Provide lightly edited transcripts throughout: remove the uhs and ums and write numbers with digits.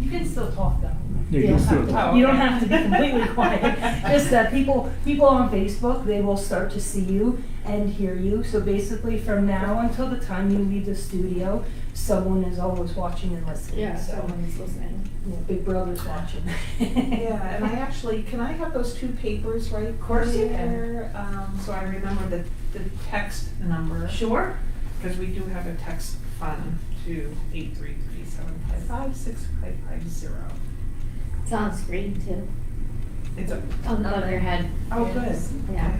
You can still talk though. Yeah, you can still talk. You don't have to be completely quiet. Just that people on Facebook, they will start to see you and hear you. So basically from now until the time you leave the studio, someone is always watching and listening. Yeah, so someone's listening. yeah, Big Brother's watching. Yeah, and I actually, can I have those 2 papers right? Of course you can. there? So I remember the text number. Sure. Because we do have a text fund to 833-755-6550. It's on the screen too. It's a, Above your head. oh, good. Yeah. Okay.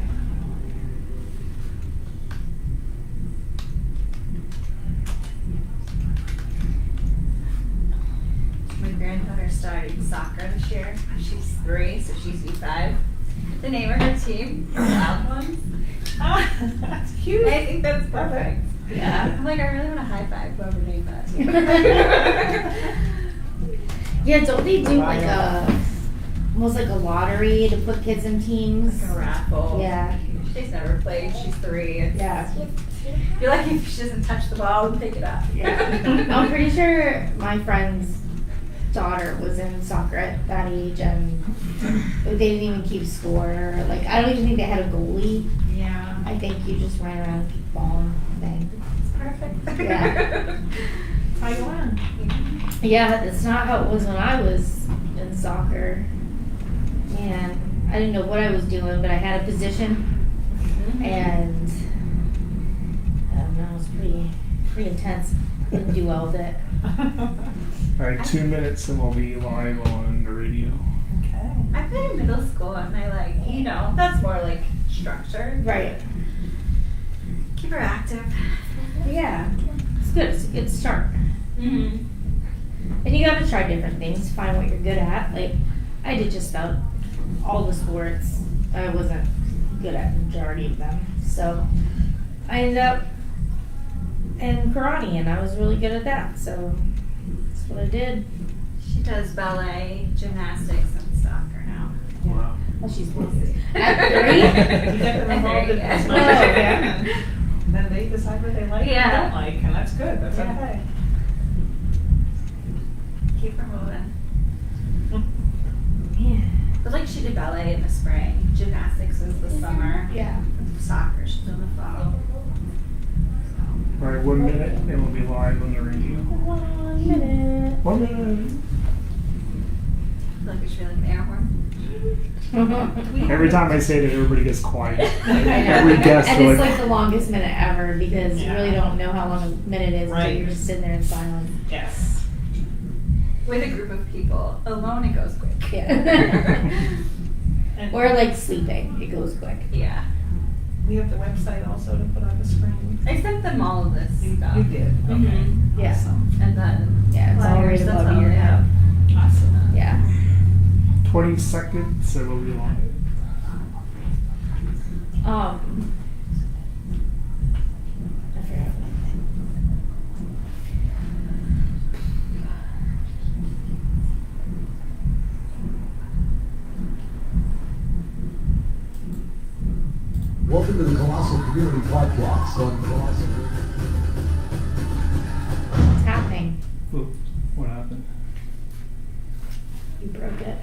My granddaughter started soccer this year. She's 3, so she's E5. The name of her team is Loud Ones. That's cute. I think that's perfect. Yeah. I'm like, I really want to high five whoever named that team. Yeah, don't they do like almost like a lottery to put kids in teams? Like a raffle. Yeah. She's never played. She's 3. It's, Yeah. You're lucky if she doesn't touch the ball and pick it up. Yeah. I'm pretty sure my friend's daughter was in soccer at that age and they didn't even keep score. Like, I don't even think they had a goalie. Yeah. I think you just ran around and kicked the ball and thing. It's perfect. Yeah. How you learn? Yeah, that's not how it was when I was in soccer. Man, I didn't know what I was doing, but I had a position and I don't know, it was pretty intense. Didn't do well with it. All right, 2 minutes and we'll be live on the radio. Okay. I've been in middle school and I like, that's more like structured. Right. Keep her active. Yeah. It's good. It's a good start. Mm-hmm. And you gotta try different things, find what you're good at. Like, I did just about all the sports. I wasn't good at the majority of them. So, I ended up in karate and I was really good at that. So, that's what I did. She does ballet, gymnastics, and soccer now. Wow. Well, she's at 3? You get them involved in as much as you can, and then they decide what they like Yeah. and don't like, and that's good. That's Yeah. okay. Keep her moving. Yeah. But like she did ballet in the spring, gymnastics is the summer, Yeah. soccer she's in the fall. All right, 1 minute and we'll be live on the radio. 1 minute. 1 minute. Like it's really like an air horn. Every time I say that, everybody gets quiet. I know. Every guest And will it's like the longest minute ever because you Yeah. really don't know how long a minute is until Right. you're just sitting there in silence. Yes. With a group of people. Alone it goes quick. Yeah. And Or like sleeping, it goes quick. Yeah. we have the website also to put on the screen. I sent them all of this You stuff. did. Okay. Mhm. Yeah. Awesome. And then Yeah, it's all right flyers, that's above all your they have. head. Awesome. Yeah. 20 seconds and we'll be live. I forgot. Welcome to the Colossal Community Podcast on Colossal. What's happening? Ooh, what happened? You broke it.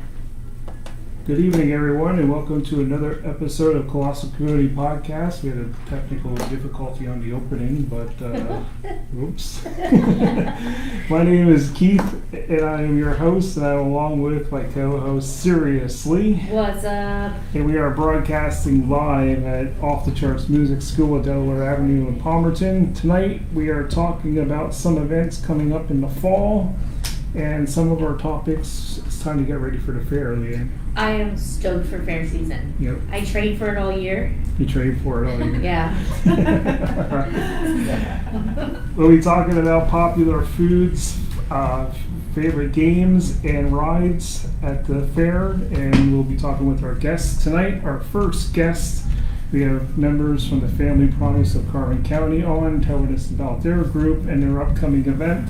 Good evening, everyone, and welcome to another episode of Colossal Community Podcast. We had a technical difficulty on the opening, but oops. My name is Keith, and I am your host, and I'm along with my co-host, Seriously. What's up? And we are broadcasting live at Off the Charts Music School at Delaware Avenue in Palmerton. Tonight, we are talking about some events coming up in the fall, and some of our topics. It's time to get ready for the fair, Leanne. I am stoked for fair season. Yep. I trade for it all year. You trade for it all year. Yeah. We'll be talking about popular foods, favorite games, and rides at the fair, and we'll be talking with our guests tonight. Our first guest, we have members from the Family Produce of Carvin County on, telling us about their group and their upcoming event.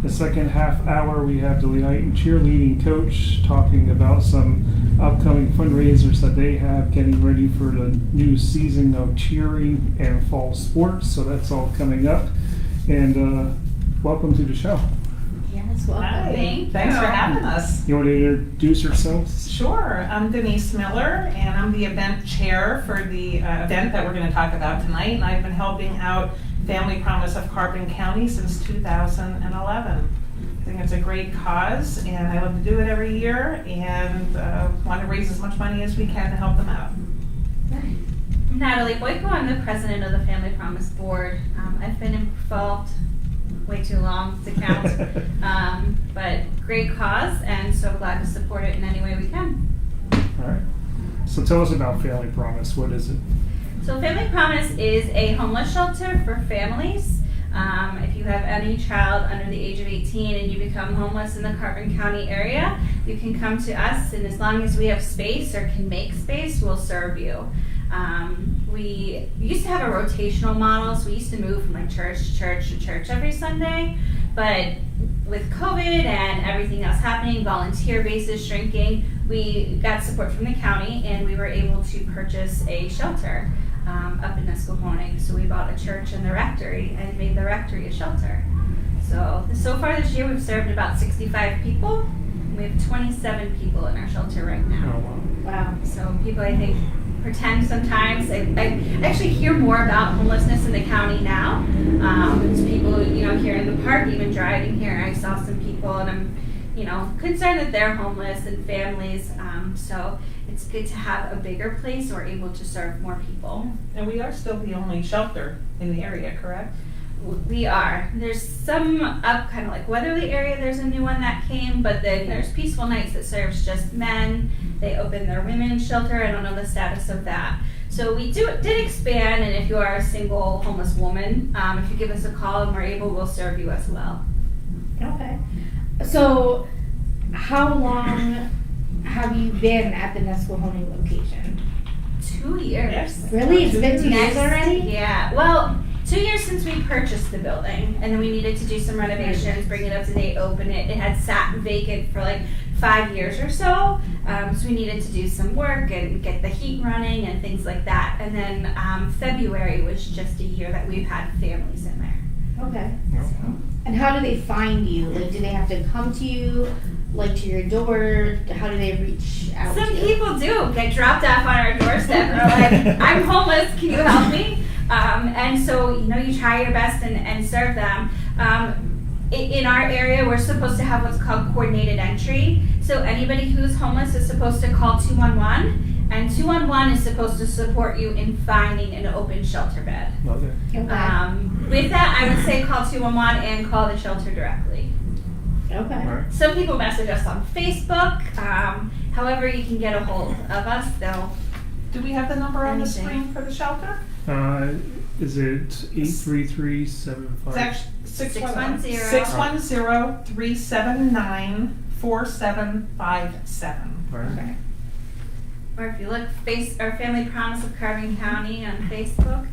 The second half hour, we have the Lehighton cheerleading coach talking about some upcoming fundraisers that they have, getting ready for the new season of cheering and fall sports. So that's all coming up. And welcome to the show. Yes, welcome. Hi, Thank thanks you. for having us. You want to introduce yourselves? Sure, I'm Denise Miller, and I'm the event chair for the event that we're going to talk about tonight. And I've been helping out Family Promise of Carbon County since 2011. I think it's a great cause, and I love to do it every year, and want to raise as much money as we can to help them out. I'm Natalie Boyko. I'm the president of the Family Promise Board. I've been involved way too long to count, but great cause, and so glad to support it in any way we can. All right. So tell us about Family Promise. What is it? So Family Promise is a homeless shelter for families. If you have any child under the age of 18 and you become homeless in the Carbon County area, you can come to us, and as long as we have space or can make space, we'll serve you. We used to have a rotational model, so we used to move from like church to church to church every Sunday, but with COVID and everything else happening, volunteer bases shrinking, we got support from the county and we were able to purchase a shelter up in Nesquehoning. So we bought a church and the rectory and made the rectory a shelter. So far this year we've served about 65 people. We have 27 people in our shelter right Oh, now. wow. Wow. So people, I think, pretend sometimes. I actually hear more about homelessness in the county now. It's people, here in the park, even driving here, I saw some people, and I'm, concerned that they're homeless and families. So it's good to have a bigger place or able to serve more people. And we are still the only shelter in the area, correct? We are. There's some up kind of like Weatherly area, there's a new one that came, but then there's Peaceful Nights that serves just men. They opened their women's shelter. I don't know the status of that. So we did expand, and if you are a single homeless woman, if you give us a call and we're able, we'll serve you as well. Okay. So, how long have you been at the Nesquehoning location? 2 years. Yes. Really? It's been 2 years already? Yeah. Well, 2 years since we purchased the building, and then we needed to do some renovations, bring it up to date, open it. It had sat vacant for like 5 years or so, so we needed to do some work and get the heat running and things like that. And then February was just a year that we've had families in there. Okay. Yeah. And how do they find you? Like, do they have to come to you, like to your door? How do they reach out Some to you? people do get dropped off on our doorstep and are like, I'm homeless, can you help me? And so, you try your best and serve them. In our area, we're supposed to have what's called coordinated entry. So anybody who's homeless is supposed to call 211, and 211 is supposed to support you in finding an open shelter bed. Okay. Okay. With that, I would say call 211 and call the shelter directly. Okay. All right. Some people message us on Facebook. However you can get a hold of us, Do we have the number on the Anything. screen for the shelter? Is it 83375? It's actually 610. 610-379-4757. All right. Okay. or if you look our Family Promise of Carbon County on Facebook,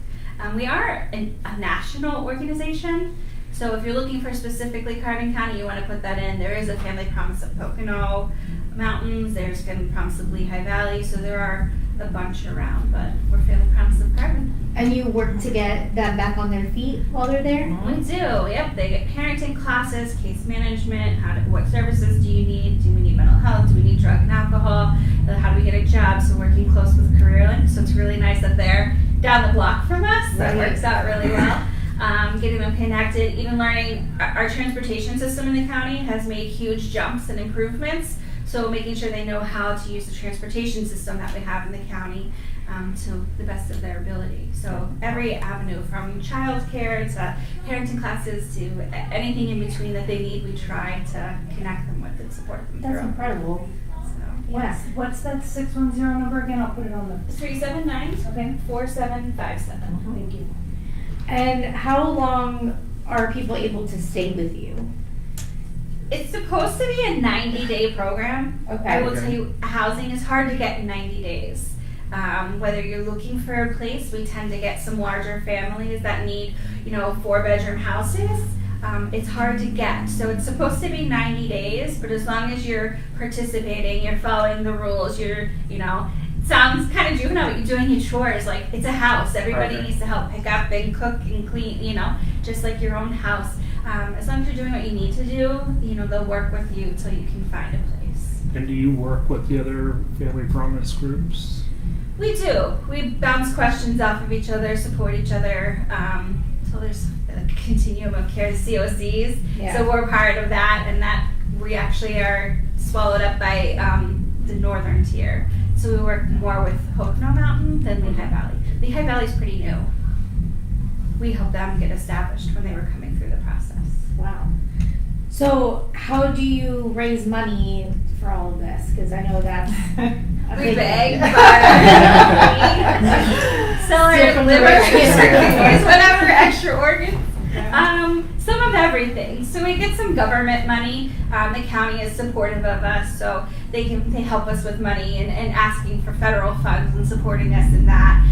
we are a national organization. So if you're looking for specifically Carbon County, you want to put that in. There is a Family Promise of Pocono Mountains. There's Family Promise of Lehigh Valley. So there are a bunch around, but we're Family Promise of Carbon. And you work to get them back on their feet while they're there? We do, yep. They get parenting classes, case management, what services do you need? Do we need mental health? Do we need drug and alcohol? How do we get a job? So working close with CareerLink. So it's really nice that they're down the block from us. That Right. works out really well. Getting them connected, even learning. Our transportation system in the county has made huge jumps and improvements. So making sure they know how to use the transportation system that we have in the county to the best of their ability. So every avenue, from childcare to parenting classes to anything in between that they need, we try to connect them with and support them That's through. incredible. So, Wow. What's that 610 number again? I'll put it on the, 379-4757. thank you. And how long are people able to stay with you? It's supposed to be a 90-day program. Okay. I will tell you, housing is hard to get in 90 days. Whether you're looking for a place, we tend to get some larger families that need, 4-bedroom houses. it's hard to get. So it's supposed to be 90 days, but as long as you're participating, you're following the rules, you're, sounds kind of juvenile, but you're doing your chores. Like, it's a house. Everybody Okay. needs to help pick up and cook and clean, just like your own house. As long as you're doing what you need to do, they'll work with you until you can find a place. And do you work with the other Family Promise groups? We do. We bounce questions off of each other, support each other. So there's a continuum of care, the COCs. Yeah. So we're part of that, and that we actually are swallowed up by the northern tier. So we work more with Pocono Mountain than Lehigh Valley. Lehigh Valley's pretty new. We helped them get established when they were coming through the process. Wow. So how do you raise money for all of this? Because I know that's We beg, sell our Different liver, directions. whatever, extra organs. Some of everything. So we get some government money. The county is supportive of us, so they help us with money and asking for federal funds and supporting us in that.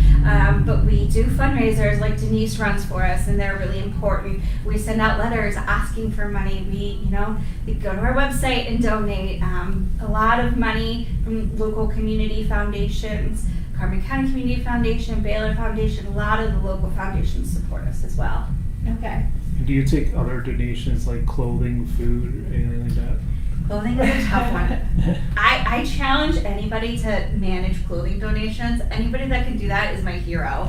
But we do fundraisers like Denise runs for us, and they're really important. We send out letters asking for money. We go to our website and donate. A lot of money from local community foundations, Carbon County Community Foundation, Baylor Foundation. A lot of the local foundations support us as well. okay. Do you take other donations like clothing, food, anything like that? Clothing is a tough one. I challenge anybody to manage clothing donations. Anybody that can do that is my hero.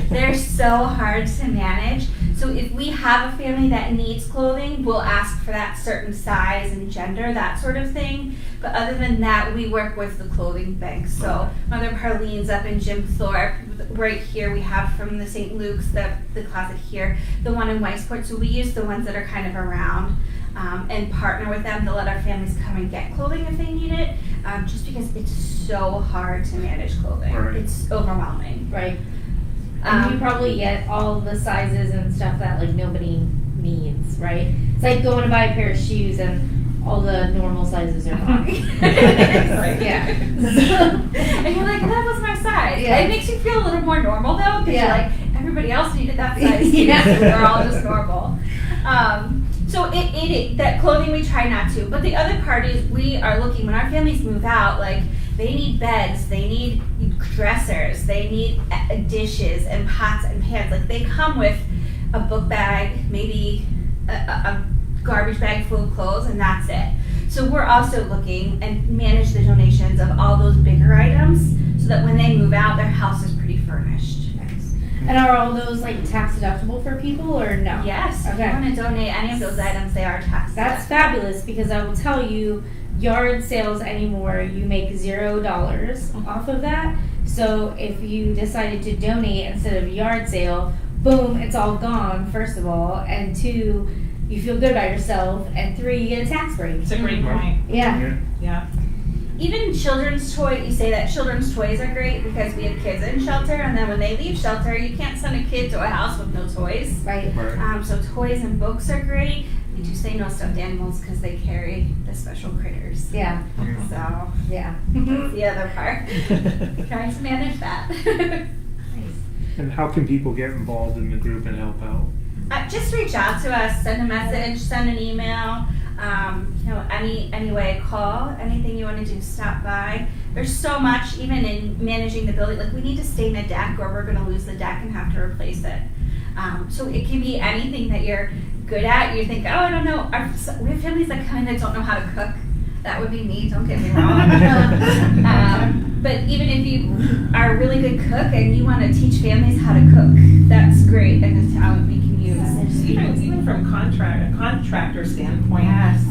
They're so hard to manage. So if we have a family that needs clothing, we'll ask for that certain size and gender, that sort of thing. But other than that, we work with the clothing bank. So Mother Parlene's up in Jim Thorpe. Right here we have from the St. Luke's, the closet here, the one in Weisport. So we use the ones that are kind of around. And partner with them to let our families come and get clothing if they need it, just because it's so hard to manage clothing. Right. It's overwhelming. Right. And you probably get all the sizes and stuff that like nobody needs, right? It's like going to buy a pair of shoes and all the normal sizes are gone. Yeah. And you're like, that was my size. Yeah. It makes you feel a little more normal though, because Yeah. you're like, everybody else needed that size too, Yeah. so we're all just normal. So that clothing we try not to, but the other part is we are looking, when our families move out, like they need beds, they need dressers, they need dishes and pots and pans. Like they come with a book bag, maybe a garbage bag full of clothes, and that's it. So we're also looking and manage the donations of all those bigger items so that when they move out, their house is pretty furnished. Nice. And are all those like tax deductible for people or no? Yes, if Okay. you want to donate any of those items, they are tax That's deductible. fabulous because I will tell you, yard sales anymore, you make $0 off of that. So if you decided to donate instead of yard sale, boom, it's all gone, first of all. And two, you feel good about yourself. And three, you get a tax break. It's a great point. Yeah. Yeah. Even children's toy, you say that children's toys are great because we have kids in shelter, and then when they leave shelter, you can't send a kid to a house with no toys. Right. Right. So toys and books are great. We do say no stuffed animals because they carry the special critters. Yeah. So Yeah. that's the other part. Trying to manage that. Nice. And how can people get involved in the group and help out? Just reach out to us, send a message, send an email, any way, call, anything you want to do, stop by. There's so much, even in managing the building, like we need to stain a deck or we're going to lose the deck and have to replace it. So it can be anything that you're good at. You think, oh, I don't know. We have families that come in that don't know how to cook. That would be me, don't get me wrong. But even if you are a really good cook and you want to teach families how to cook, that's great and a talent we can use. Even from a contractor standpoint, Yes.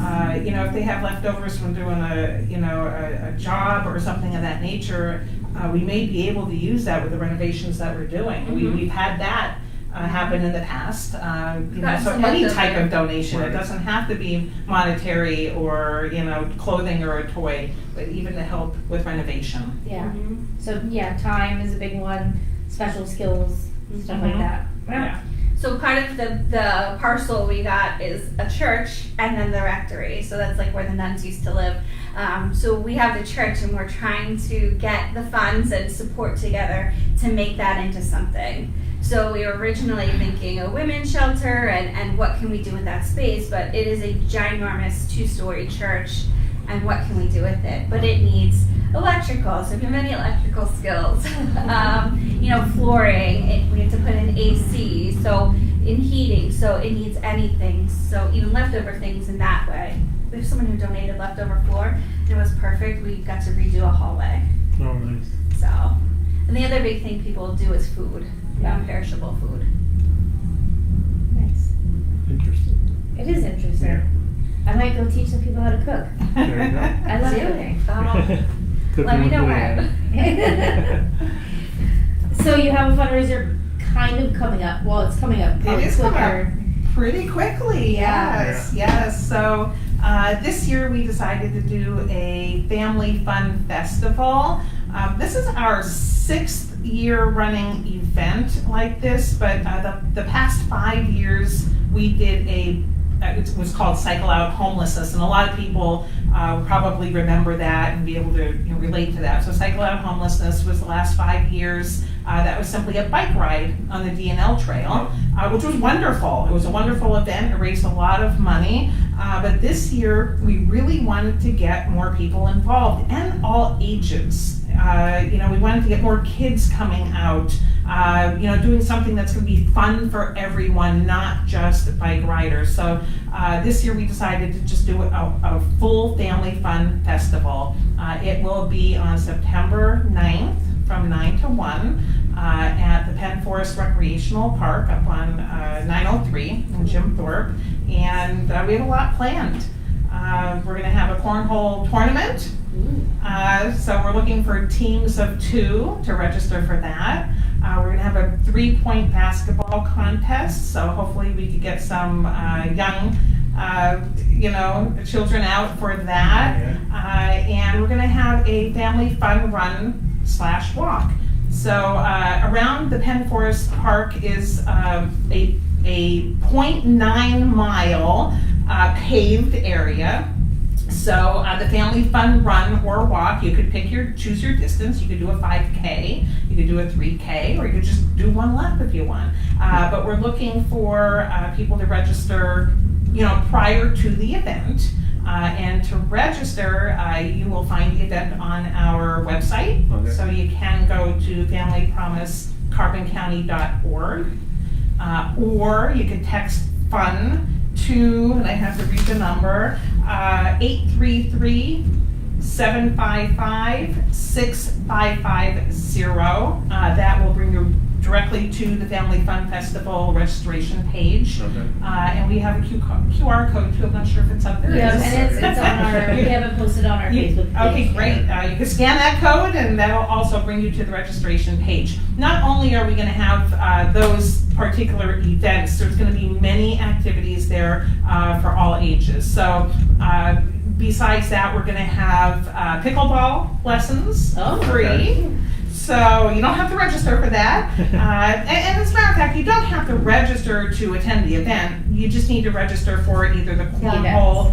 If they have leftovers from doing a job or something of that nature, we may be able to use that with the renovations that we're doing. Mhm. We've had that happen in the past. So some any leftover. type of donation, Right. it doesn't have to be monetary or clothing or a toy, but even to help with renovation. Yeah. Mhm. So yeah, time is a big one. Special skills, stuff like Mhm. that. Yeah. So part of the parcel we got is a church and then the rectory. So that's like where the nuns used to live. So we have the church, and we're trying to get the funds and support together to make that into something. So we were originally thinking a women's shelter and what can we do with that space, but it is a ginormous 2-story church, and what can we do with it? But it needs electrical, so if you have any electrical skills, flooring, we have to put in AC, so in heating, so it needs anything, so even leftover things in that way. We have someone who donated leftover floor, and it was perfect. We got to redo a hallway. Oh, nice. So, and the other big thing people do is food, non-perishable food. Nice. Interesting. It is interesting. Yeah. I might go teach some people how to cook. There you go. I love Do. cooking. Cooking Let me with know Leanne. So you have a fundraiser kind of coming up. Well, it's coming up. It probably is coming quicker. Pretty quickly, yes, yes. So this year we decided to do a family fun festival. This is our 6th year running event like this, but the past 5 years we did it was called Cycle Out Homelessness, and a lot of people probably remember that and be able to relate to that. So Cycle Out Homelessness was the last 5 years. That was simply a bike ride on the D&L Trail, which was wonderful. It was a wonderful event. It raised a lot of money. But this year, we really wanted to get more people involved, and all ages. We wanted to get more kids coming out, doing something that's going to be fun for everyone, not just bike riders. So this year we decided to just do a full family fun festival. It will be on September 9th from 9 to 1 at the Penn Forest Recreational Park up on 903 in Jim Thorpe. And we have a lot planned. We're going to have a cornhole tournament. So we're looking for teams of 2 to register for that. We're going to have a 3-point basketball contest. So hopefully we could get some young children out for that. And we're going to have a family fun run/walk. So around the Penn Forest Park is a 0.9 mile paved area. So the family fun run or walk, you could choose your distance. You could do a 5K, you could do a 3K, or you could just do 1 lap if you want. But we're looking for people to register, prior to the event. And to register, you will find the event on our website. Okay. So you can go to familypromiseCarbonCounty.org, or you can text FUN to, and I have to read the number, 833-755-6550. That will bring you directly to the Family Fun Festival registration page. Okay. And we have a QR code too. I'm not sure if it's up there. Yeah, Is and it? it's on our, we have it posted on our Facebook page. Okay, great. You can scan that code, and that'll also bring you to the registration page. Not only are we going to have those particular events, there's going to be many activities there for all ages. So besides that, we're going to have pickleball lessons free. Okay. So you don't have to register for that. And as a matter of fact, you don't have to register to attend the event. You just need to register for either the cornhole,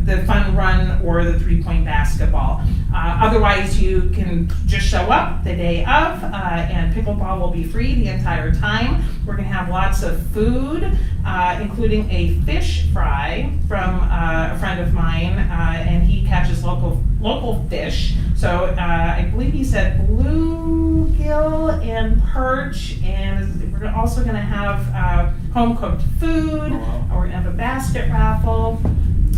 the fun run, or the 3-point basketball. Otherwise, you can just show up the day of, and pickleball will be free the entire time. We're going to have lots of food, including a fish fry from a friend of mine, and he catches local fish. So I believe he said bluegill and perch, and we're also going to have home cooked food. Oh, wow. We're going to have a basket raffle.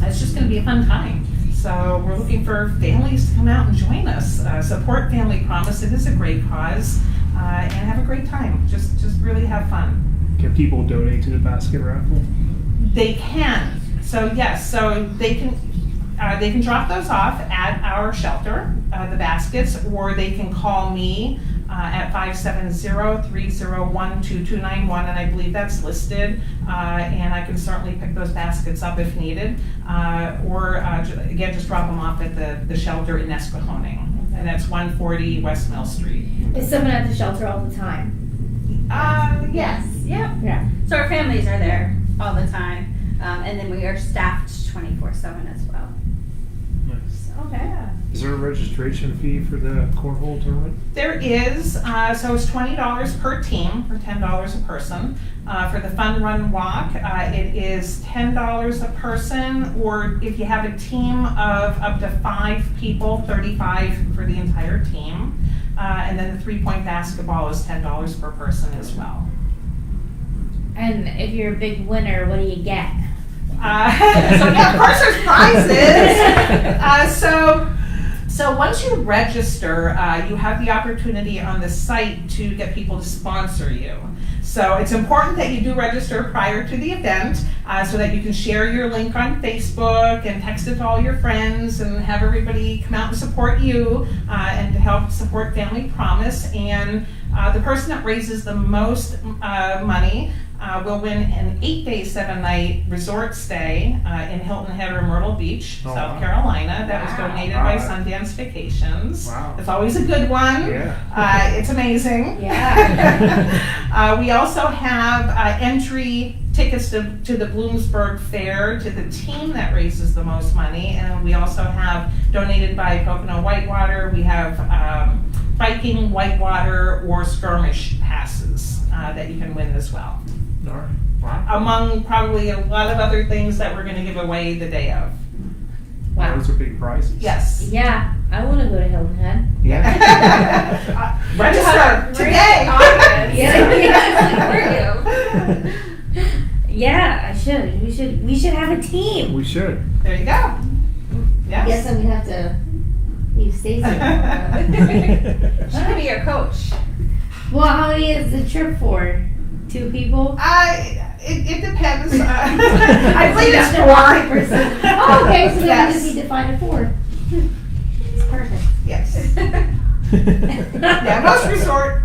It's just going to be a fun time. So we're looking for families to come out and join us. Support Family Promise. It is a great cause, and have a great time. Just really have fun. Can people donate to the basket raffle? They can. So yes, so they can drop those off at our shelter, the baskets, or they can call me at 570-301-2291, and I believe that's listed, and I can certainly pick those baskets up if needed, or again, just drop them off at the shelter in Nesquehoning, and that's 140 West Mill Street. Is someone at the shelter all the time? Yes, yep. Yeah. So our families are there all the time, and then we are staffed 24/7 as well. Nice. So Okay. Is there a registration fee for the cornhole tournament? There is, so it's $20 per team, or $10 a person. For the Fun Run Walk, it is $10 a person, or if you have a team of up to 5 people, $35 for the entire team. And then the 3-point basketball is $10 per person as well. And if you're a big winner, what do you get? So yeah, of course there's prizes. So once you register, you have the opportunity on the site to get people to sponsor you. So it's important that you do register prior to the event so that you can share your link on Facebook and text it to all your friends and have everybody come out and support you and to help support Family Promise. And the person that raises the most money will win an 8-day, 7-night resort stay in Hilton Head or Myrtle Beach, South Carolina. That was donated by Sundance Vacations. Wow. It's always a good one. Yeah. It's amazing. Yeah. We also have entry tickets to the Bloomsburg Fair to the team that raises the most money. And we also have donated by Pocono Whitewater. We have biking, whitewater, or skirmish passes that you can win as well. All right. Wow. Among probably a lot of other things that we're going to give away the day of. Wow. Those are big prizes. Yes. Yeah, I want to go to Hilton Head. Yeah. Register today. Yeah, I should. We should have a team. We should. There you go. Yes. Yes, and we have to leave Stacy. She could be your coach. Well, how many is the trip for? 2 people? It depends. I believe it's 4. Oh, okay, so then Yes. we just need to find a 4. It's perfect. Yes. Yeah, most resort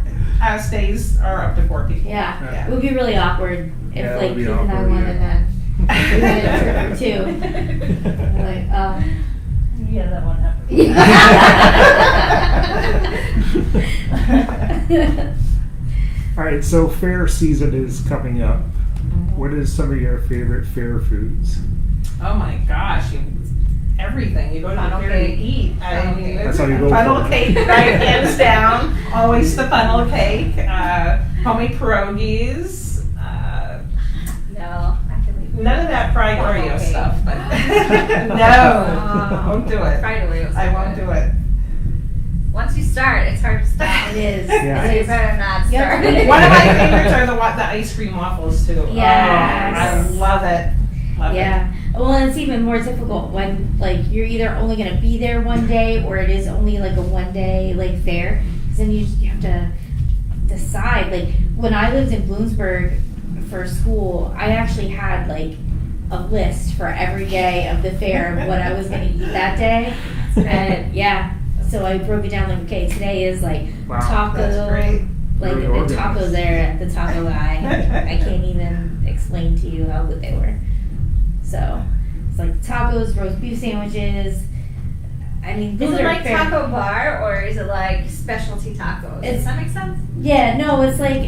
stays are up to 4 people. Yeah. It would be really awkward if Yeah, it like would be Keith and I awkward, went yeah. and then we went a trip for 2. Like, Yeah, that one happened. yeah. All right, so fair season is coming up. What is some of your favorite fair foods? Oh my gosh, everything. You go to the Funnel fair cake. to eat. Funnel cake. That's how you go Funnel for it. cake, right? Hands down. Always the funnel cake. Homemade pierogies. No, I can leave. None of that fried Funnel Oreo cake. stuff, but no, won't do it. Fried Oreos. I won't do it. Once you start, it's hard to stop. It is. Yeah. So you better not start. Yep. One of my favorites are the ice cream waffles too. Yes. Oh, I love it. Love Yeah. Well, and it's even more difficult when like you're either only going to be there one day or it is only like a one-day like fair. Because then you have to decide. Like when I lived in Bloomsburg for school, I actually had like a list for every day of the fair of what I was going to eat that day. And yeah, so I broke it down like, okay, today is like Wow. taco. That's great. Like Very the organized. tacos there at the taco guy. I can't even explain to you how good they were. So it's like tacos, roast beef sandwiches. I mean, Is those it are like fair. taco bar or is it like specialty tacos? Does that make sense? Yeah, no, it's like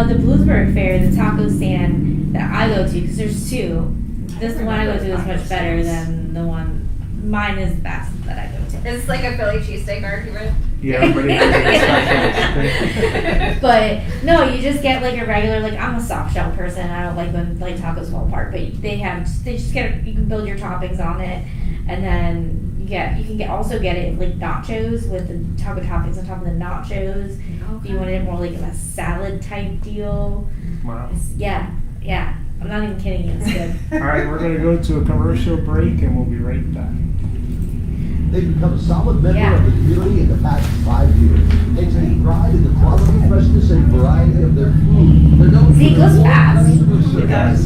the Bloomsburg Fair, the taco stand that I go to, because there's 2. This one I go to is much better than the one. Mine is the best that I go to. It's like a Philly cheesesteak argument. Yeah, everybody has But no, you just get like a regular, like I'm a soft shell person. I don't like when like tacos fall apart, but you can build your toppings on it, and then you can also get it like nachos with the taco toppings on top of the nachos. If you wanted it more like a salad type deal. Wow. Yeah. I'm not even kidding you. It's good. All right, we're going to go to a commercial break and we'll be right back. They've become a solid member Yeah. of the community in the past 5 years. They take pride in the quality, freshness, and variety of their food. They're known See, it for their goes fast. customer It service does.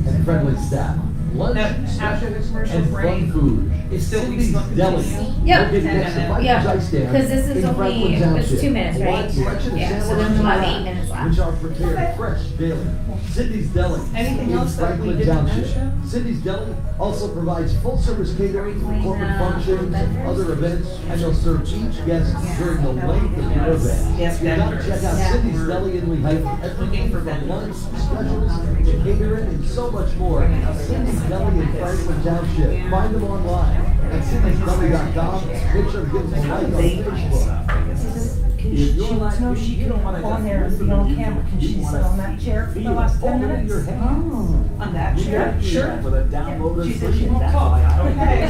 and friendly staff. Lunch, No, after the specials, commercial and break, fun food. it's still Cindy's we still Deli. continue. Yep. Located next to Mike's Yeah, Ice Stand because this is in only Franklin it's Township. 2 minutes, right? Wide selection of Yeah, so sandwiches then we'll have and 8 minutes left. which are prepared fresh daily. Cindy's Deli. Anything in else that we Franklin didn't Township. mention? Cindy's Deli also provides full service catering for corporate functions and other events, and they'll serve each guest during the length of your event. Yes, You gotta vendors. check out Yeah. Cindy's Deli in Lehighton. Everything from lunch, specials, to catering, and so much more. Cindy's Deli in Franklin Township. Find them online at CitiesBelly.com. Make sure to give them a like on Facebook. She wants to know she can come on there and be on camera. Can she sit on that chair for the last 10 minutes? On that chair? Sure. For the download She of said she won't that's talk. why I Okay.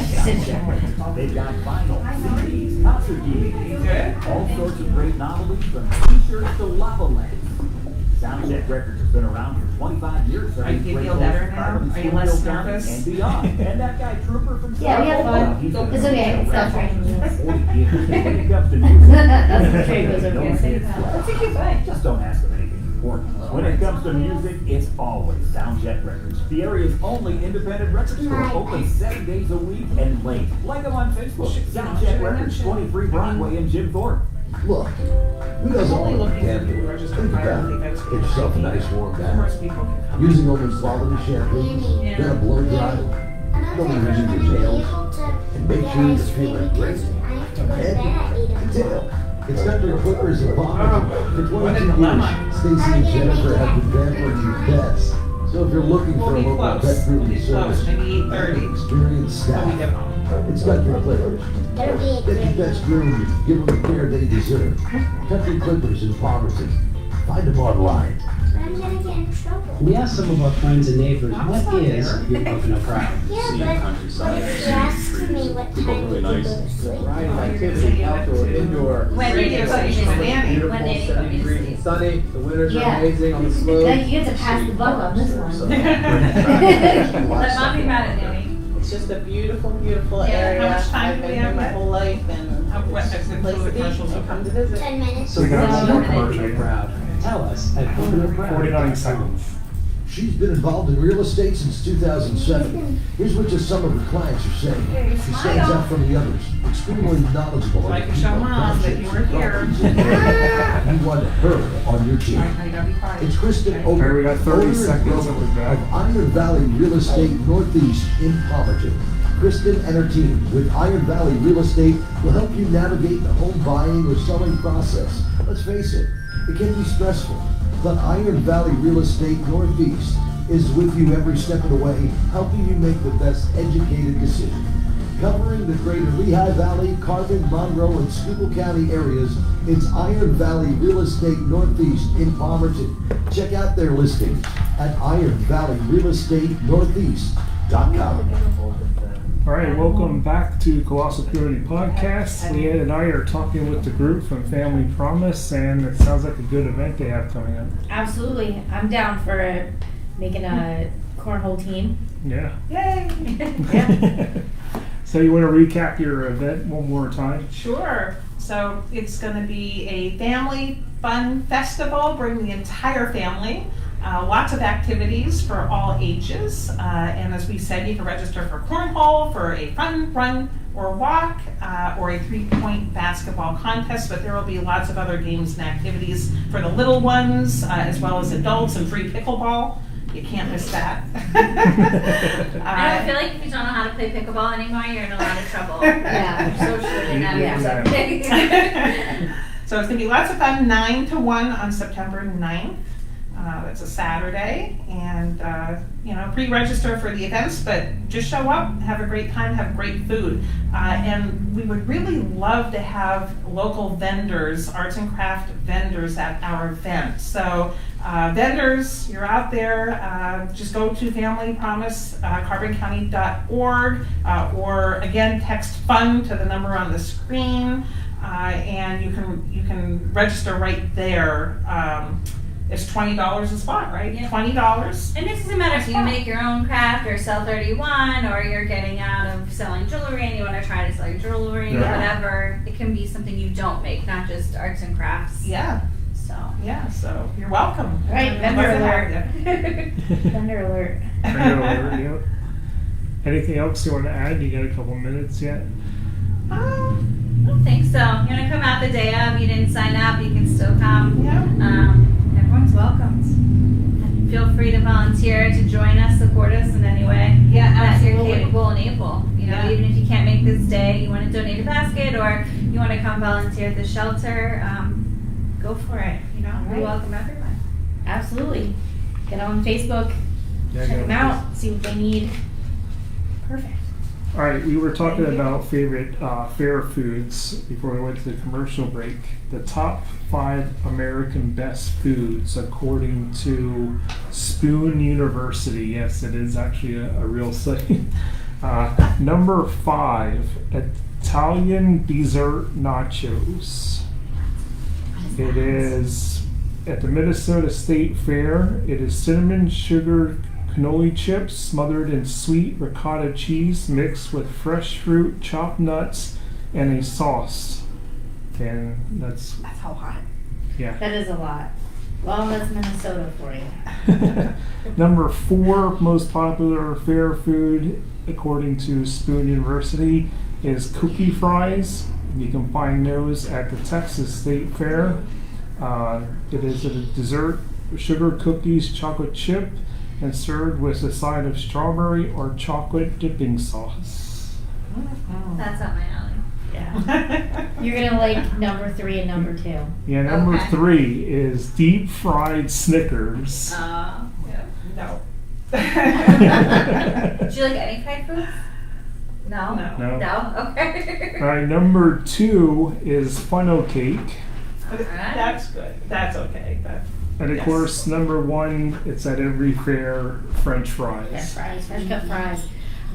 They've got vinyl, CDs, concert DVDs, Good. all sorts of great novelties from t-shirts to lava lamps. Soundcheck Records has been around for 25 years. Are you feel better now? Are you less nervous? And beyond. And that guy Trooper from Yeah, we had fun. He's been It's okay, it's not around training. for 40 years. When it comes to music, That's the trade goes over no here. kids That's a left. cute bike. Just don't ask them anything important. When it comes to music, it's always Soundcheck Records, the area's only independent record store, open 7 days a week and late. Like them on Facebook. Soundcheck Records, 23 Broadway in Jim Thorpe. Look, who doesn't Only want to looking for camping? people registered Think prior about to the it. events. Get yourself a nice warm Of bath. course, people can come. Using only quality shampoo, then a blow dry. Don't even use your tails. And make sure you're feeling great. And detail. It's got their clippers and bombers. For What a 22 dilemma. years, Stacy and Jennifer have been pampering your pets. So if you're looking We'll for a be local close. pet We'll grooming be close, service, maybe 8:30. experienced When we get staff, home. it's got your clippers. Get your pets groomed, give them the care they deserve. Country Clippers in Palmerton. Find them online. I'm gonna get in trouble. We asked some of our friends and neighbors, Mom's what not is there. your Pocono crowd? Yeah, but what if you ask me what time to go to sleep? Variety of activity, outdoor, indoor. When they Radio put me to station with sleep. Danny. Beautiful, When they put 70 me to degrees sleep. and sunny. The winters are Yeah. amazing on the slope. Now you get to pass the buck on this one. Let mom be mad at Danny. It's just a beautiful, beautiful Yeah, area. how much time I've do we been have here my left? whole life and What, it's is a it place for to the be, commercials so to come to visit. 10 minutes. So we got Yeah. some Pocono crowd. Tell us at Pocono Crowd. 49 seconds. She's been involved in real estate since 2007. Here's what just some of her clients are saying. Hey, She smile. stands out from the others, extremely knowledgeable. So I on can the show people, Mom that you were projects, here. and properties. You want her on your team. I gotta be quiet. It's Kristen Okay. Ober, All right, we got 30 owner and seconds broker of that. of Iron Valley Real Estate Northeast in Palmerton. Kristen and her team with Iron Valley Real Estate will help you navigate the home buying or selling process. Let's face it, it can be stressful, but Iron Valley Real Estate Northeast is with you every step of the way, helping you make the best educated decision. Covering the greater Lehigh Valley, Carbon, Monroe, and Schuylkill County areas, it's Iron Valley Real Estate Northeast in Palmerton. Check out their listings at ironvalleyrealestatenortheast.com. All right, welcome back to Colossal Purity Podcast. Leanne and I are talking with the group from Family Promise, and it sounds like a good event they have coming up. Absolutely. I'm down for making a cornhole team. Yeah. Yay! So you want to recap your event one more time? Sure. So it's going to be a family fun festival. Bring the entire family. Lots of activities for all ages. And as we said, you can register for cornhole, for a fun run or walk, or a 3-point basketball contest. But there will be lots of other games and activities for the little ones, as well as adults, and free pickleball. You can't miss that. I feel like if you don't know how to play pickleball anymore, you're in a lot of trouble. Yeah. Socially and Yeah. everything. So it's going to be lots of fun, 9 to 1 on September 9th. That's a Saturday, and pre-register for the events, but just show up, have a great time, have great food. And we would really love to have local vendors, arts and craft vendors at our event. So vendors, you're out there, just go to familypromise.carboncounty.org, or again, text FUN to the number on the screen, and you can register right there. It's $20 a spot, right? Yeah. $20. And it doesn't matter if you make your own craft or sell 31, or you're getting out of selling jewelry and you want to try to sell your jewelry, Yeah. whatever. It can be something you don't make, not just arts and crafts. Yeah, So. so you're welcome. All right, We'd vendor love to have alert. you. Thunder alert. Yep. Anything else you want to add? You got a couple minutes yet? I don't think so. You want to come out the day of, you didn't sign up, you can still come. Yeah. Everyone's welcome. Feel free to volunteer to join us, support us in any way Yeah, that you're absolutely. capable and able. Yeah. Even if you can't make this day, you want to donate a basket or you want to come volunteer at the shelter, go for it. We right. welcome everyone. Absolutely. Get on Facebook, Yeah, check go. them out, see what they need. Perfect. All right, we were talking about favorite fair foods before we went to the commercial break. The top 5 American best foods according to Spoon University. Yes, it is actually a real site. Number 5, Italian dessert nachos. It is at the Minnesota State Fair. It is cinnamon sugar cannoli chips smothered in sweet ricotta cheese mixed with fresh fruit, chopped nuts, and a sauce. And that's how hot. yeah. That is a lot. Well, that's Minnesota for you. Number 4 most popular fair food according to Spoon University is cookie fries. You can find those at the Texas State Fair. It is a dessert, sugar cookies, chocolate chip, and served with a side of strawberry or chocolate dipping sauce. That's up my alley. Yeah. You're gonna like number 3 and number 2. Yeah, number Okay. 3 is deep fried Snickers. No. Do you like any fried foods? No? No. No? Okay. All right, number 2 is funnel cake. That's good. That's okay. And of Yes. course, number 1, it's at every fair, French fries. Yeah, fries, fresh cut fries.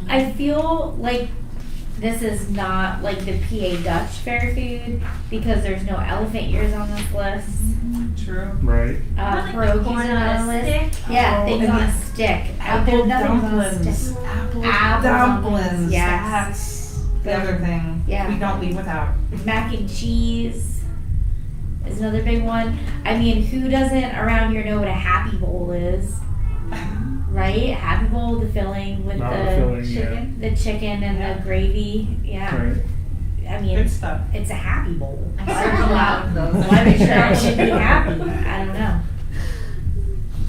I feel like this is not like the PA Dutch fair food because there's no elephant ears on this list. True. Right. Not like the Pierogies corn are on on the a list. stick. Yeah, Oh, things and on a the stick. Apple Nothing's on a dumplings. stick. Apple Apple dumplings. dumplings, yes. That's the other thing Yeah. we don't leave without. Mac and cheese is another big one. I mean, who doesn't around here know what a Happy Bowl is? Right? Happy Bowl, the filling with Not the the filling, chicken, the chicken and Yeah. the gravy. Yeah. Right. I mean, Good stuff. it's a Happy Bowl. I serve a lot of those. Why make sure I should be happy? I don't know.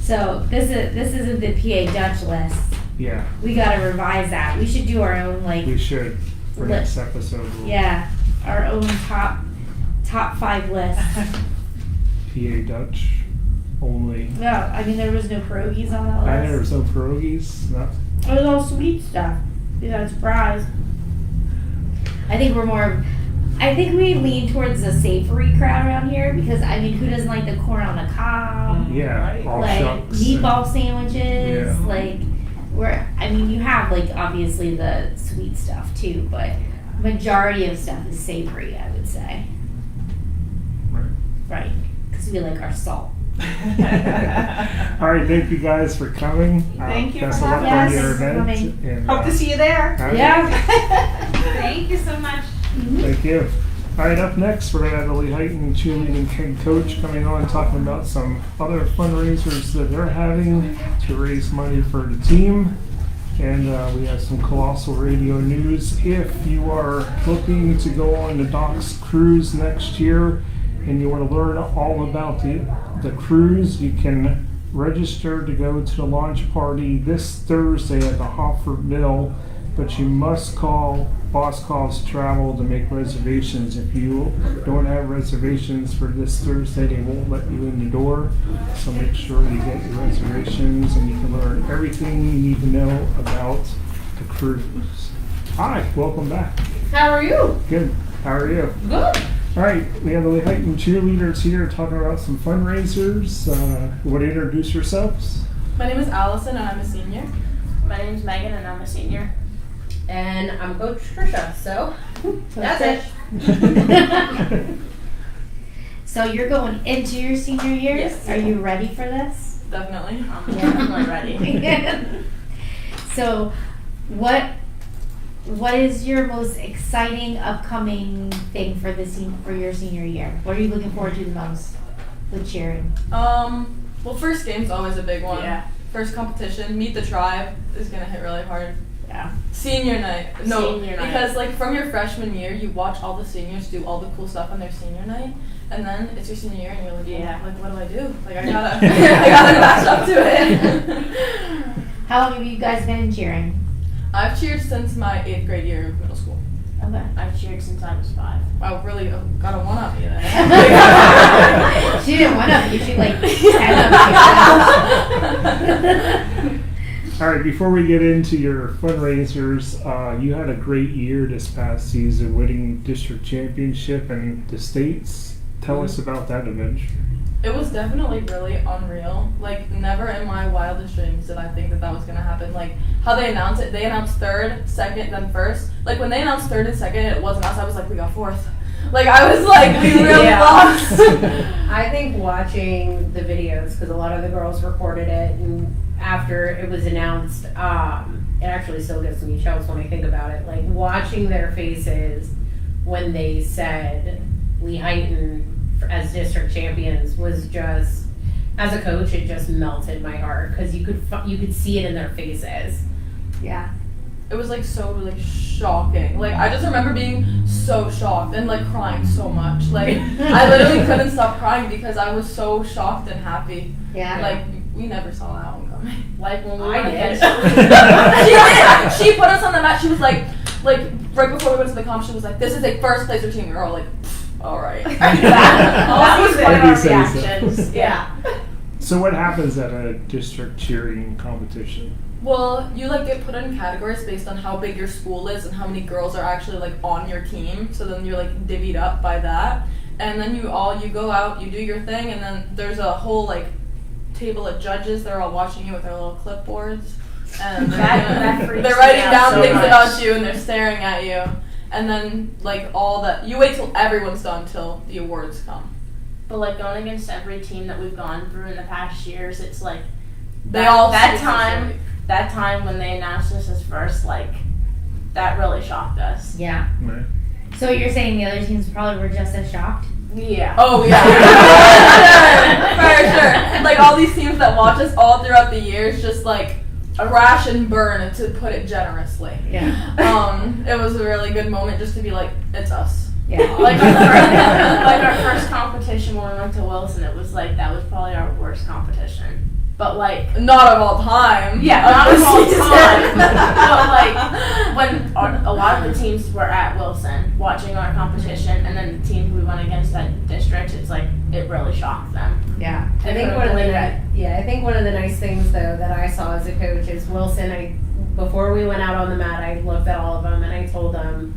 So this isn't the PA Dutch list. Yeah, We gotta revise that. We should do our own like we should for Let- next episode. We'll yeah, our own top 5 list. PA Dutch only. Yeah, I mean there was no pierogies on that I there list. was no pierogies. No. It was all sweet stuff. Yeah, I'm surprised. I think we lean towards the savory crowd around here because I mean who doesn't like the corn on the cob? Yeah, Right. all Like shucks. meatball sandwiches, Yeah. like you have like obviously the sweet stuff too, but majority of stuff is savory, I would say. Right. Right, because we like our salt. All right, thank you guys for coming. Thank you Best for of luck having on us. your Yes, thanks for event. coming. And, Hope to see you there. all right, Yeah. Thank you so much. Thank you. All right, up next, we're going to have the Lehighton cheerleading head coach coming on talking about some other fundraisers that they're having to raise money for the team. And we have some Colossal Radio news. If you are looking to go on the Docks cruise next year and you want to learn all about the cruise, you can register to go to the launch party this Thursday at the Hofford Mill, but you must call Boss Calls Travel to make reservations. If you don't have reservations for this Thursday, they won't let you in the door. So make sure you get your reservations and you can learn everything you need to know about the cruise. Hi, welcome back. How are you? Good. How are you? Good. All right, we have the Lehighton cheerleaders here talking about some fundraisers. Want to introduce yourselves? My name is Allison and I'm a senior. My name is Megan and I'm a senior. And I'm Coach Trisha, so that's it. So you're going into your senior year? Yes. Are you ready for this? Definitely. I'm definitely ready. So what is your most exciting upcoming thing for for your senior year? What are you looking forward to the most with cheering? Well, first game's always a big one. Yeah. First competition, Meet the Tribe, is gonna hit really hard. Yeah. Senior night. No, Senior night. because like from your freshman year, you watch all the seniors do all the cool stuff on their senior night, and then it's your senior year, and you're like, Yeah. well, like what do I do? Like I gotta, I gotta match up to it. How long have you guys been in cheering? I've cheered since my 8th grade year of middle school. Okay. I've cheered since I was 5. Wow, really got a 1 up you there. She didn't one up you, she like 10 up you. All right, before we get into your fundraisers, you had a great year this past season, winning district championship and the states. Tell us about that adventure. It was definitely really unreal. Like, never in my wildest dreams did I think that that was going to happen. Like, how they announced it, they announced third, second, then first. Like, when they announced third and second, it wasn't us. I was like, we got fourth. Like, I was like, we really lost. I think watching the videos, because a lot of the girls recorded it, and after it was announced, it actually still gives me chills when I think about it. Like, watching their faces when they said Lehighton as district champions was just, as a coach, it just melted my heart, because you could see it in their faces. Yeah. It was like so like shocking. Like, I just remember being so shocked and like crying so much. Like, I literally couldn't stop crying because I was so shocked and happy. Yeah. Like, we never saw that one coming. Like when we I went did. against She put us on the mat. She was like right before we went to the comp, she was like, "This is a first placer team." We were all like, "All right." that was one of Maybe our say so. reactions. Yeah. So what happens at a district cheering competition? Well, you like get put in categories based on how big your school is and how many girls are actually like on your team. So then you're like divvied up by that, and then you go out, you do your thing, and then there's a whole like table of judges. They're all watching you with their little clipboards, and That freaks they're writing me out down so things much. about you, and they're staring at you. And then like all that, you wait till everyone's done till the awards come. But like going against every team that we've gone through in the past years, it's like That time when they announced us as first, like that really shocked us. Yeah. Right. So you're saying the other teams probably were just as shocked? Yeah. Oh yeah, for sure. Like all these teams that watch us all throughout the years, just like a rash and burn, to put it generously. Yeah. It was a really good moment just to be like, it's us. Yeah. Like our first competition when we went to Wilson, it was like that was probably our worst competition. But like Not of all time. yeah, not of all time. But like when a lot of the teams were at Wilson watching our competition, and then the teams we went against at district, it's like it really shocked them. Yeah. I think I think one of the nice things though that I saw as a coach is Wilson. Before we went out on the mat, I looked at all of them and I told them,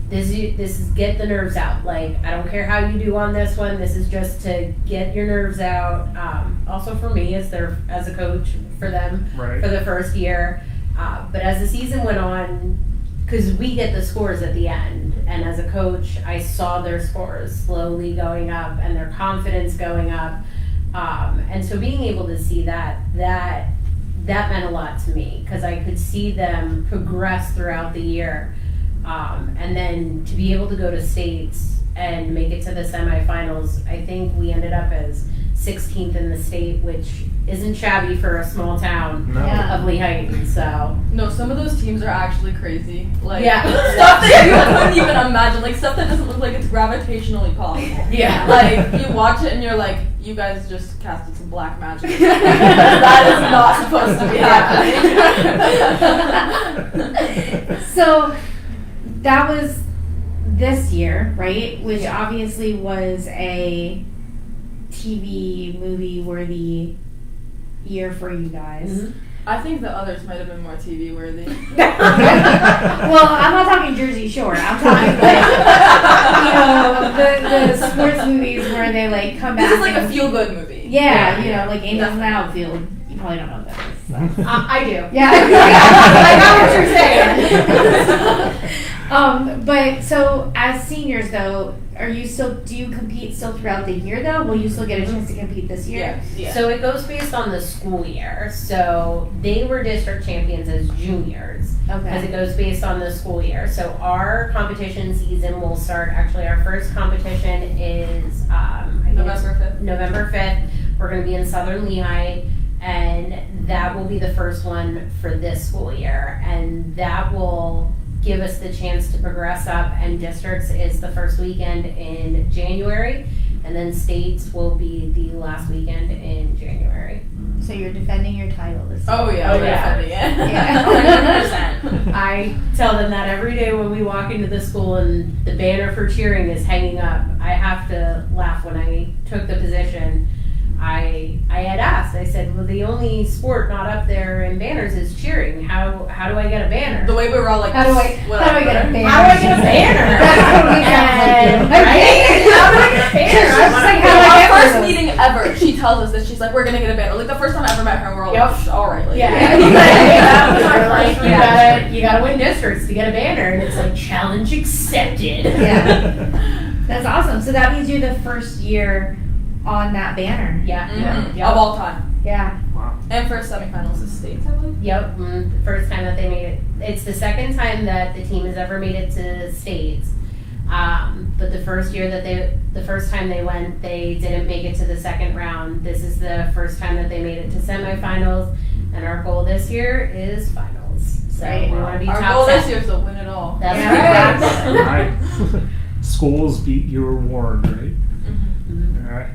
this is get the nerves out. Like, I don't care how you do on this one. This is just to get your nerves out. Also for me as a coach for them Right. for the first year. But as the season went on, because we get the scores at the end, and as a coach, I saw their scores slowly going up and their confidence going up. And so being able to see that meant a lot to me, because I could see them progress throughout the year. And then to be able to go to states and make it to the semifinals, I think we ended up as 16th in the state, which isn't shabby for a small town No. Yeah. of Lehighton. So No, some of those teams are actually crazy. Like Yeah. stuff that you couldn't even imagine. Like stuff that doesn't look like it's gravitationally possible. yeah, Like you watch it and you're like, you guys just casted some black magic. That is not supposed to be happening. So that was this year, right? Which obviously was a TV movie worthy year for you guys. Mhm. I think the others might have been more TV worthy. Well, I'm not talking Jersey Shore. I'm talking like, the sports movies where they like come back. This is like a and- feel good movie. Yeah, like Angels in the Outfield. You probably don't know what that is. So. I do. Yeah, I know what you're saying. But so as seniors though, do you compete still throughout the year though? Will you still get a chance to compete this year? Yeah. So it goes based on the school year. So they were district champions as juniors. Because Okay. it goes based on the school year. So our competition season will start, actually our first competition is I think it's November 5th. November 5th. We're going to be in Southern Lehigh, and that will be the first one for this school year. And that will give us the chance to progress up, and districts is the first weekend in January, and then states will be the last weekend in January. So you're defending your title this year. Oh yeah. Oh, yeah. Yeah. 100%. I tell them that every day when we walk into the school and the banner for cheering is hanging up. I have to laugh when I took the position. I had asked, I said, well, the only sport not up there in banners is cheering. How do I get a banner? The way we were all like, How do I get a banner? How do I get a banner? That's And- right? How do I get a banner? I was like, how do I our get one of first those? meeting ever, she tells us that she's like, we're gonna get a banner. Like the first time I ever met her, we're all Yep. like, all right, like, Yeah, that was our like, you gotta win districts to get a banner, and it's like challenge accepted. Yeah. That's awesome. So that means you're the first year on that banner. Yeah. Mhm. Yep. Of all time. Yeah. Wow. And first semifinals is states, I believe. Yep. The first time that they made it. It's the second time that the team has ever made it to states. But the first time they went, they didn't make it to the second round. This is the first time that they made it to semifinals, and our goal this year is finals. So Right. we want to be Our top goal this 10. year is to win it all. That's Yeah. right. Right. Schools beat your award, right? Mhm. All right.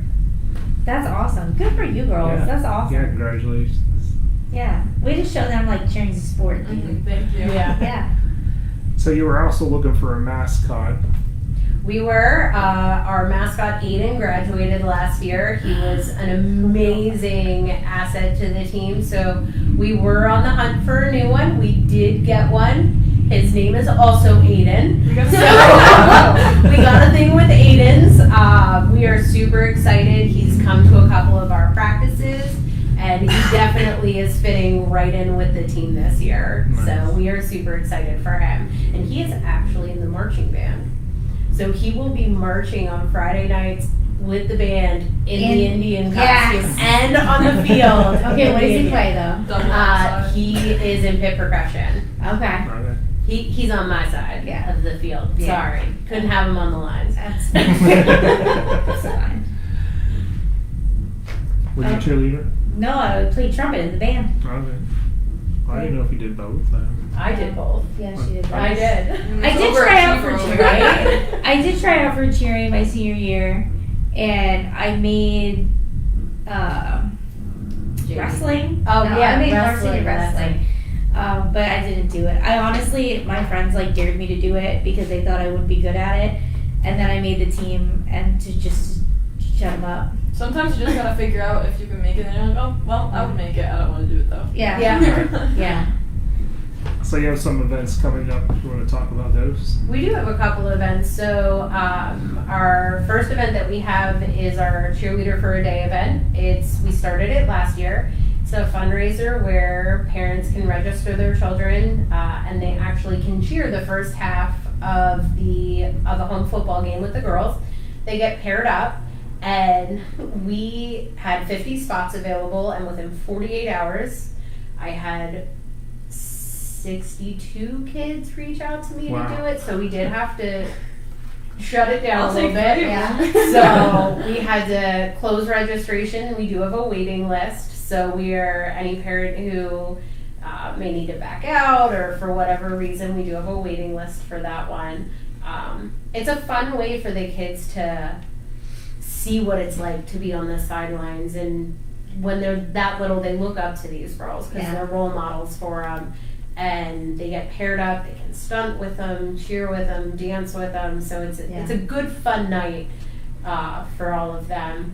That's awesome. Good for you girls. Yeah. That's awesome. Yeah, congratulations. Yeah. Way to show them like cheering's a sport, dude. Mhm, Thank you. Yeah. Yeah. So you were also looking for a mascot. We were. Our mascot Aiden graduated last year. He was an amazing asset to the team. So we were on the hunt for a new one. We did get one. His name is also Aiden. So we got a thing with Aiden's. We are super excited. He's come to a couple of our practices, and he definitely is fitting right in with the team this year. Nice. So we are super excited for him. And he is actually in the marching band. So he will be marching on Friday nights with the band in the Indian costume Yes. and on the field. Okay, what does he play though? Double side. He is in pit percussion. Okay. Okay. He's on my side Yeah. of the field. Yeah. Sorry, couldn't have him on the lines. That's that's fine. Were you a cheerleader? No, I played trumpet in the band. Okay. Well, I didn't know if you did both. I did both. Yeah, she did. I did. I did try out for Overachiever over cheering. here. I did try out for cheering my senior year, and I made wrestling. Oh, No, yeah, I made wrestling, varsity wrestling. But I didn't do it. I honestly, my friends like dared me to do it because they thought I would be good at it, and then I made the team and to just shut them up. Sometimes you just gotta figure out if you can make it, and you're like, oh, well, I would make it. I don't want to do it though. Yeah. Yeah. Yeah. So you have some events coming up. You want to talk about those? We do have a couple events. So our first event that we have is our Cheerleader for a Day event. We started it last year. It's a fundraiser where parents can register their children and they actually can cheer the first half of the home football game with the girls. They get paired up, and we had 50 spots available, and within 48 hours I had 62 kids reach out to me Wow. to do it, so we did have to shut it down I'll a little take bit. three. Yeah. So we had to close registration. We do have a waiting list, so we are any parent who may need to back out or for whatever reason, we do have a waiting list for that one. It's a fun way for the kids to see what it's like to be on the sidelines, and when they're that little, they look up to these girls because Yeah. they're role models for them. And they get paired up, they can stunt with them, cheer with them, dance with them. So it's a good fun night for all of them.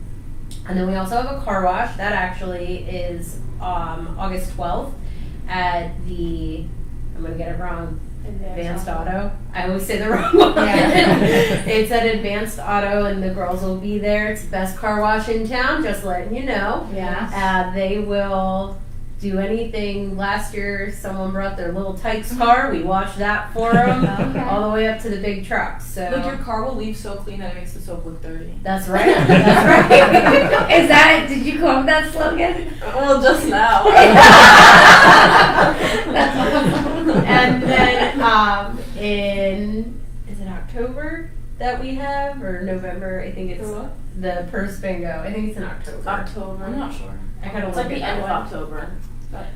And then we also have a car wash. That actually is August 12th at the, I'm going to get it wrong, Advanced Auto. I always say the wrong one. Yeah. It's at Advanced Auto, and the girls will be there. It's the best car wash in town, just letting you know. Yeah. They will do anything. Last year, someone brought their little Tykes car. We washed that for them Okay. all the way up to the big truck. So Like your car will leave so clean that it makes the soap look dirty. that's right. That's right. Is that? Did you come up with that slogan? Well, just now. That's awesome. And then is it October that we have, or November? I think it's For what? the purse bingo. I think it's in October. October. I'm not sure. I gotta It's look like the at end that of one. October.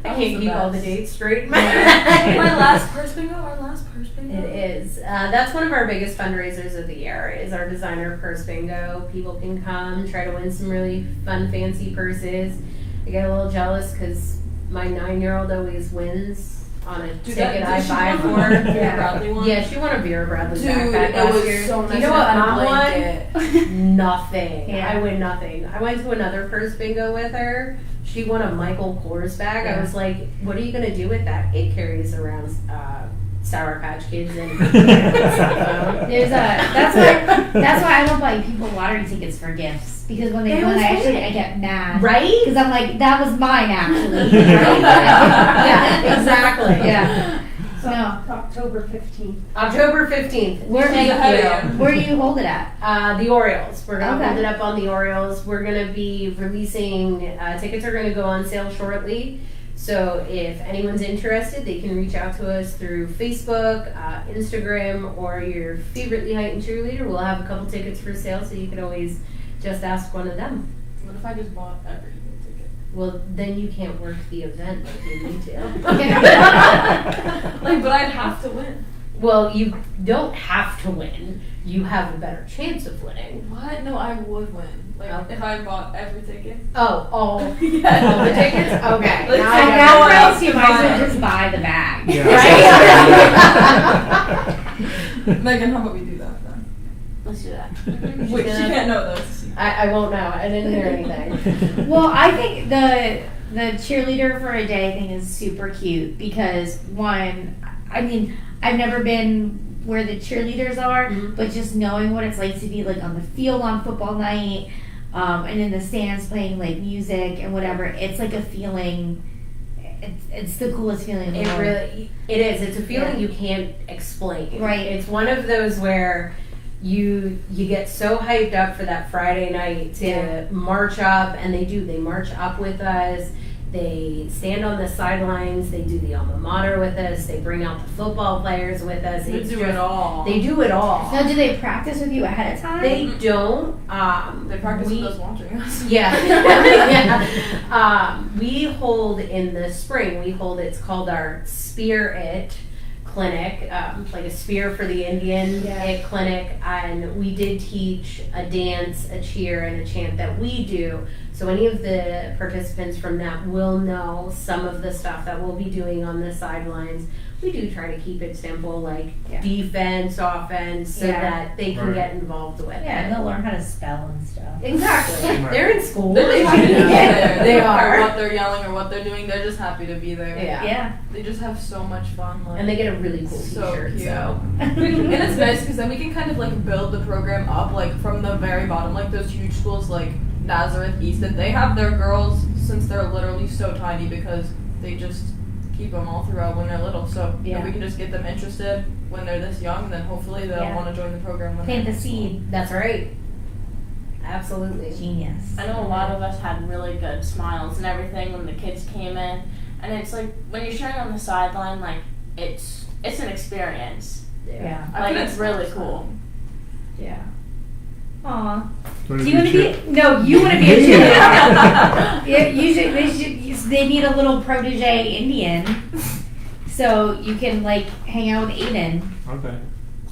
I can't keep all the dates straight. My last purse bingo. Our last purse bingo. It is. That's one of our biggest fundraisers of the year. Is our designer purse bingo. People can come try to win some really fun, fancy purses. I get a little jealous because my 9-year-old always wins on a ticket I buy for her. Vera Bradley one? Yeah, she won a Vera Bradley Dude, backpack it last was year. so nice. You know what I had a Mom blanket. won? nothing. Yeah. I win nothing. I went to another purse bingo with her. She won a Michael Kors bag. I was like, what are you going to do with that? It carries around Sour Patch Kids and There's that's why I don't buy people lottery tickets for gifts, because when they win, I get mad, right? Because I'm like, that was mine actually. Yeah, exactly. Yeah. So October 15th. October 15th. Where do you hold it at? The Orioles. We're going to Okay. hold it up on the Orioles. We're going to be releasing, tickets are going to go on sale shortly. So if anyone's interested, they can reach out to us through Facebook, Instagram, or your favorite Lehighton cheerleader. We'll have a couple tickets for sale, so you can always just ask one of them. What if I just bought every ticket? Well, then you can't work the event like you need to. Like, but I'd have to win. Well, you don't have to win. You have a better chance of winning. What? No, I would win. Like, if I bought every ticket. Oh, all the tickets? Okay. Like, now At I that know. price, you might as well just buy the bag. Right? Megan, how about we do that then? Let's do that. Wait, she can't know those. I won't know. I didn't hear anything. Well, I think the cheerleader for a day thing is super cute because one, I mean, I've never been where the cheerleaders are, but just knowing what it's like to be like on the field on football night, and in the stands playing like music and whatever, it's like a feeling. It's the coolest feeling in the world. It is. It's a feeling you can't explain. Right. It's one of those where you get so hyped up for that Friday night to march up, and they march up with us. They stand on the sidelines. They do the alma mater with us. They bring out the football players with us. They do it all. They do it all. Now, do they practice with you ahead of time? They don't. They practice with us watching us. Yeah. We hold in the spring. It's called our Spear It clinic, like a spear for the Indian It clinic, and we did teach a dance, a cheer, and a chant that we do. So any of the participants from that will know some of the stuff that we'll be doing on the sidelines. We do try to keep it simple, like defense, offense, so that they can get involved with Yeah, and it. they'll learn how to spell and stuff. Exactly. Right. They're in school. They're just happy to be there. They don't care are. what they're yelling or what they're doing. They're just happy to be there. Yeah. They just have so much fun. Like, And they get a really cool so t-shirt, cute. so. And it's nice because then we can kind of like build the program up like from the very bottom, like those huge schools like Nazareth, Easton. They have their girls since they're literally so tiny because they just keep them all throughout when they're little. So if we can just get them interested when they're this young, then hopefully they'll want to join the program. When Plant they're the seed. That's right. Absolutely. Genius. I know a lot of us had really good smiles and everything when the kids came in, and it's like when you're cheering on the sideline, like it's an experience. Yeah. Like it's really cool. Yeah. Aw. Do Do you want to be? No, you want to be a cheerleader. They need a little protege Indian, so you can like hang out with Aiden. Okay.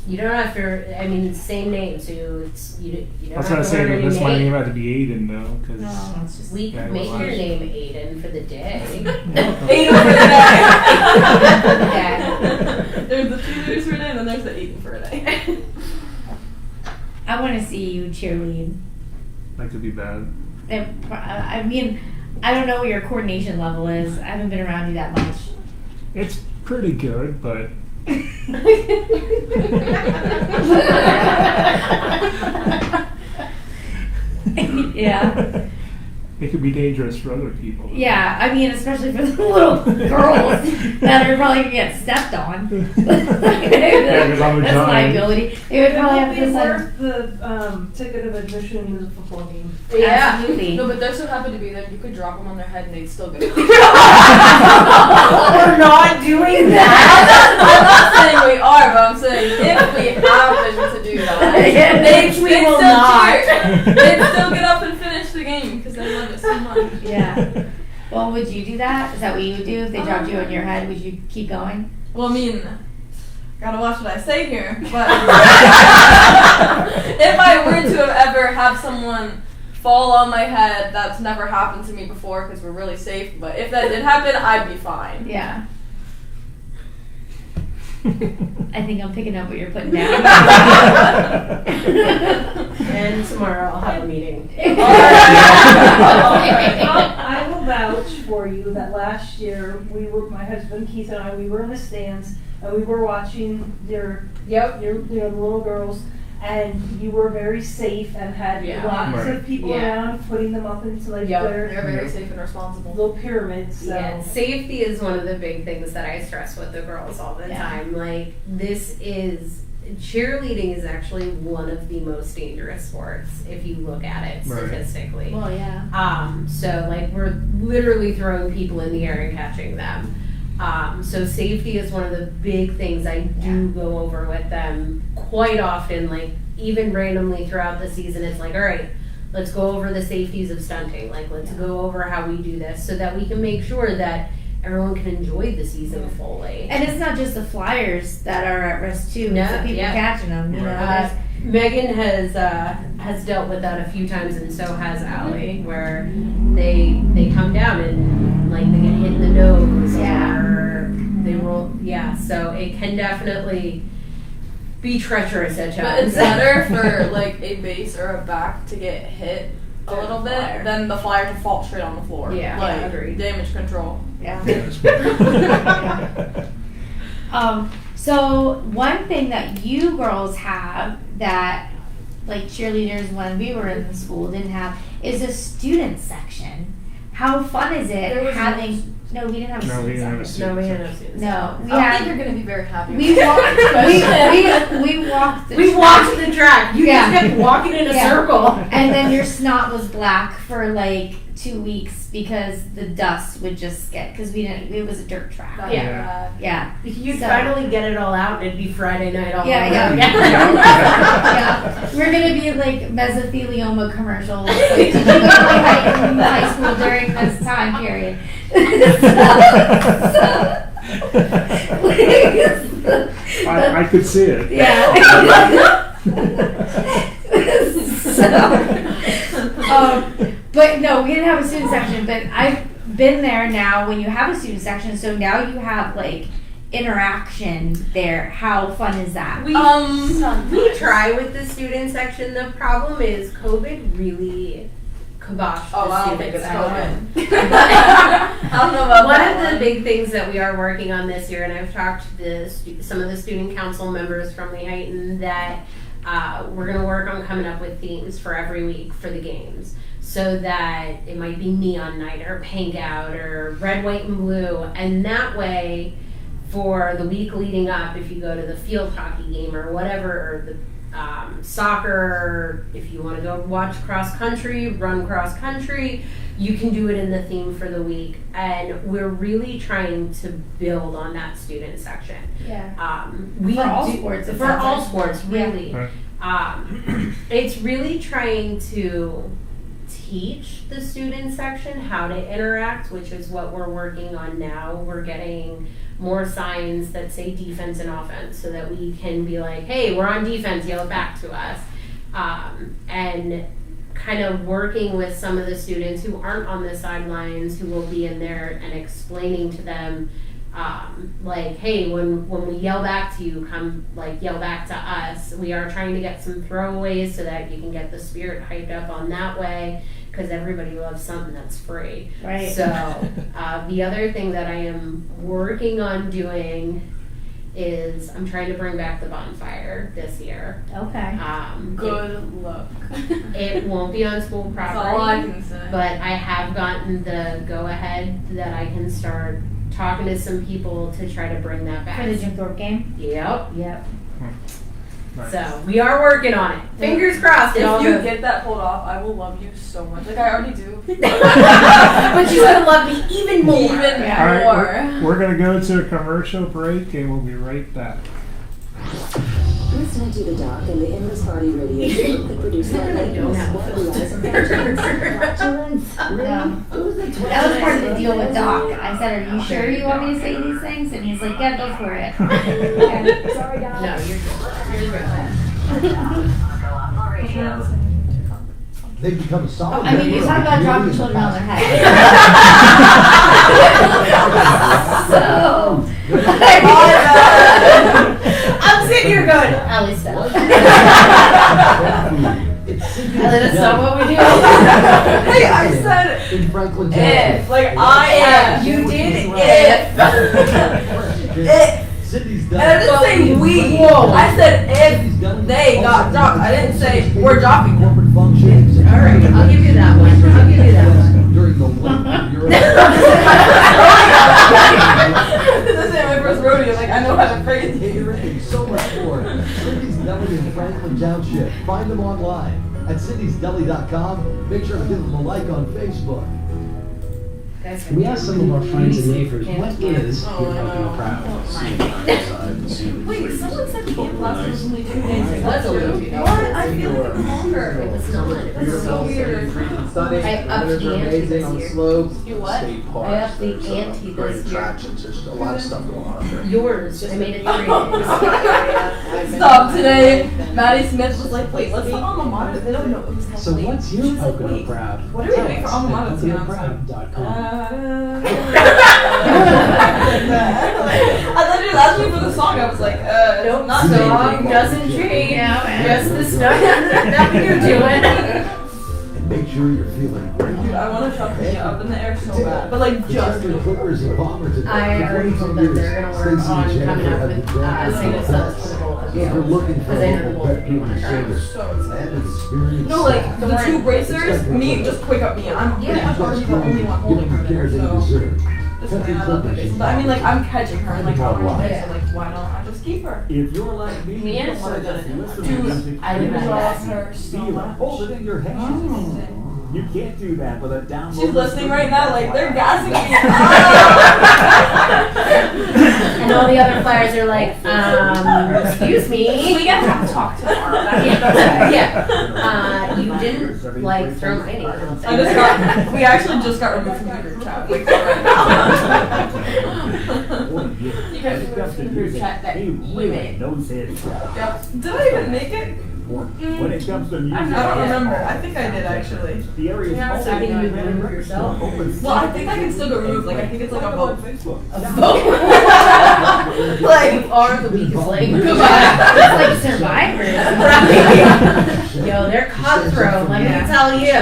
You don't have to. I mean, same name, so it's you don't I was have trying to to say learn that any this my name. name had to be Aiden though, because No, it's just We could make your name Aiden for the day. Aiden for the day. There's the cheerleaders for a day, and then there's the Aiden for a day. I want to see you cheerlead. that could be bad. I mean, I don't know what your coordination level is. I haven't been around you that much. It's pretty good, but Yeah. it could be dangerous for other people. Yeah, I mean, especially for the little girls that are probably gonna get stepped on. Yeah, 'cause I'm a That's giant. liability. They would probably have It to would be decide. worth the ticket of admission to the football game. Absolutely. No, but they're so happy to be there. You could drop them on their head and they'd still get it. We're not doing that. I'm not saying we are, but I'm saying if we happen to do that, Which we will not. They'd still get up and finish the game because they love it so much. Yeah. Well, would you do that? Is that what you would do if they dropped you on your head? Would you keep going? Well, I mean, gotta watch what I say here, but if I were to have ever have someone fall on my head, that's never happened to me before because we're really safe, but if that did happen, I'd be fine. Yeah. I think I'm picking up what you're putting down. And tomorrow I'll have a meeting. I will vouch for you that last year, my husband Keith and I, we were in the stands and we were watching your little girls, and you were very safe and had lots Right. of people around putting them up into like They're their very safe and responsible. little pyramids. So. Yeah, safety is one of the big things that I stress with the girls all the time. Like, cheerleading is actually one of the most dangerous sports if you look at it statistically. Well, yeah. So like we're literally throwing people in the air and catching them. So safety is one of the big things I do go over with them quite often. Like even randomly throughout the season, it's like, all right, let's go over the safeties of stunting. Like let's go over how we do this so that we can make sure that everyone can enjoy the season fully. And it's not just the flyers that are at risk too. No, It's the people catching them. You know, Megan has dealt with that a few times, and so has Allie, where they come down and like they get hit in the nose or they roll. Yeah, so it can definitely be treacherous at times. But it's better for like a base or a back to get hit a little bit than the flyer to fall straight on the floor. Yeah, like agreed. damage control. Yeah. So one thing that you girls have that like cheerleaders when we were in the school didn't have is a student section. How fun is it having? No, we didn't have a student section. No, we didn't have students. No, we I had. think you're gonna be very happy. We walked. we walked. We walked the track. You just kept walking in a circle. And then your snot was black for like 2 weeks because the dust would just get because we didn't. It was a dirt track. Yeah. You'd finally get it all out, and it'd be Friday night all over. Yeah. We're gonna be like mesothelioma commercials. Like, did you go to Lehighton High School during this time period? I could see it. Yeah. But no, we didn't have a student section. But I've been there now when you have a student section. So now you have like interaction there. How fun is that? We try with the student section. The problem is COVID really kiboshed the I don't think student it's section. COVID. I don't know about One that of the one. big things that we are working on this year, and I've talked to some of the student council members from Lehighton, that we're going to work on coming up with themes for every week for the games. So that it might be neon night or pink out or red, white, and blue. And that way, for the week leading up, if you go to the field hockey game or whatever, or the soccer, if you want to go watch cross country, run cross country, you can do it in the theme for the week. And we're really trying to build on that student section. Yeah. For all sports. For all sports, really. Right. It's really trying to teach the student section how to interact, which is what we're working on now. We're getting more signs that say defense and offense so that we can be like, hey, we're on defense, yell it back to us. And kind of working with some of the students who aren't on the sidelines, who will be in there and explaining to them like, hey, when we yell back to you, come like yell back to us. We are trying to get some throwaways so that you can get the spirit hyped up on that way, because everybody loves something that's free. Right. So the other thing that I am working on doing is I'm trying to bring back the bonfire this year. Okay. Good luck. It won't be on school That's property. all I can say. But I have gotten the go-ahead that I can start talking to some people to try to bring that back. For the Jim Thorpe game? Yep. Nice. So we are working on it. Fingers crossed. If it all you goes. get that pulled off, I will love you so much. Like I already do. But you're gonna love me even more. Even All right, more. we're going to go to a commercial break, and we'll be right back. Listening to the Doc and the Endless Party Radio Show that produce I really don't have a flatulence, flatulence, That was part of the deal with Doc. I said, are you sure you want me to say these things? And he's like, yeah, go for it. Okay. Sorry, Doc. No, you're good. They become a solid. I mean, you talk about dropping children on their head. So. Allie stuff. It's Cindy's That's not Deli. what we do. Hey, I said In Franklin if. Township. Like, I am. You did If. Cindy's And I didn't say we. Whoa. I said if they got dropped. I didn't say we're dropping them. Corporate functions. All right, I'll give you that one. I'll give you that one. During the one year. This is my first rodeo. Like, I know how to phrase it. Catering and so much more. Cindy's Deli in Franklin Township. Find them online at cindysdeli.com. Make sure to give them a like on Facebook. We asked some of our friends and neighbors, what is Oh, your I pumpkin know. proud? Wait, someone said camp class was only 2 days. It was a little bit. What? I feel like it's longer. It was not. That's so weird. Sunny, I upped winters the are ante amazing this on the year. slopes. You what? State I parks, upped the there's, ante great this year. attractions, there's a lot of stuff going on there. Yours. I made it 3 days. Stop today. Maddie Smith was like, wait, what's the alma mater? They don't know what it's called. So what's your She's like, Pocono wait, proud? what are we doing for alma mater? PoconoProud.com. I thought you were asking me for the song. I was like, Nope, not song changing. doesn't change. Just the stuff that you're doing. And make sure you're feeling great. Dude, I want to chuck me up in the air so bad. But like, The just Chester Clippers and Bombers. I already told them they're gonna work on coming up with single subs for the both of If you're looking for Because I know the local both pet of you want people to try. service so and excited. an experience. No, like the two bracers, me just quick up me. I'm pretty much already the only one holding her there, so this way I love the base. But I mean, like I'm catching her and like I'm right there, so like why don't I just keep her? If you're like me, Me you and don't want to Sarah just did it. listen to Dude, music. I would You love want her to so feel it. much. Hold it in your hands. You can't do that with a download. She's listening right now, like they're gassing me. And all the other flyers are like, excuse me. We gotta have to talk tomorrow. Yeah. You didn't like throw my name out there. We actually just got removed from the group chat. Like right You guys were in the group chat that He you really made. knows his job. Yep. Did I even make it? When it comes to music, I don't remember. I think I did actually. the area is Yeah, also so I think you independent remove record yourself? store, open Well, I think I can still get removed. Like I think it's like a on vote. Facebook. Like You are the weakest link. Goodbye. It's like Survivors. Yo, they're cutthroat, let me tell you.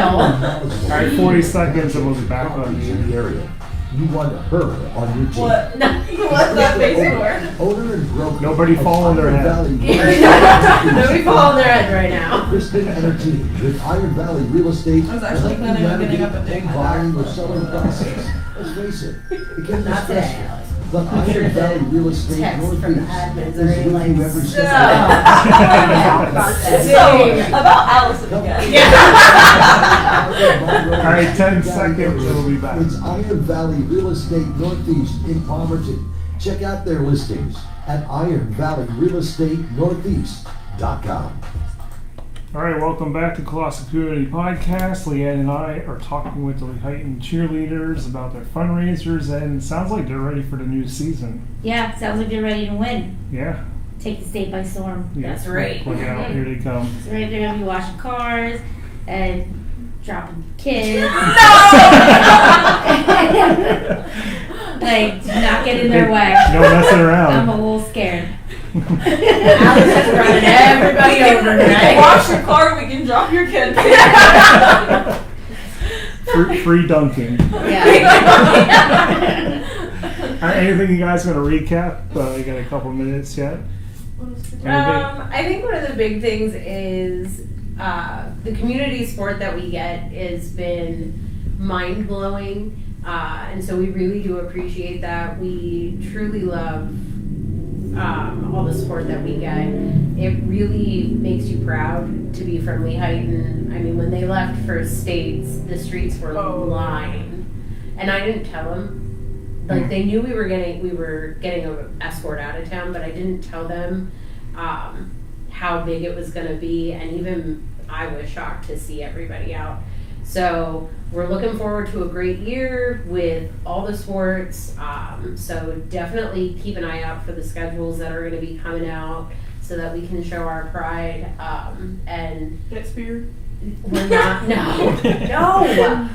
All right, 40 seconds and we'll be back on in the the area. You want her on your team. what? What's that face for? Owner and broker. Nobody of fall on their Iron head. Valley Nobody fall on their head right now. Kristen and her team with Iron Valley Real Estate. I was actually will help planning on you getting up and navigate doing the my buying dark or selling process. Let's face it, it can be Not today, stressful. Alex. But Iron Valley Real Estate Text from the Northeast admins is are with like, you every step So about Allison again. All right, 10 seconds and we'll be back. It's Iron Valley Real Estate Northeast in Palmerton. Check out their listings at ironvalleyrealestatenortheast.com. All right, welcome back to Colossal Community Podcast. Leanne and I are talking with the Lehighton cheerleaders about their fundraisers, and it sounds like they're ready for the new season. Yeah, sounds like they're ready to win. Yeah. Take the state by storm. Yeah. That's right. Look out, here they come. So right, they're gonna be washing cars and dropping kids. Like, do not get in their way. No messing I'm around. a little scared. Alex is running everybody over tonight. Wash your car, we can drop your kid. Free dunking. Yeah. All right, anything you guys want to recap? You got a couple minutes yet? Anything? I think one of the big things is the community support that we get has been mind blowing, and so we really do appreciate that. We truly love all the support that we get. It really makes you proud to be from Lehighton. I mean, when they left for states, the streets were lined, and I didn't tell them. Like, they knew we were getting an escort out of town, but I didn't tell them how big it was going to be, and even I was shocked to see everybody out. So we're looking forward to a great year with all the sports. So definitely keep an eye out for the schedules that are going to be coming out so that we can show our pride. And Get speared. we're not, no,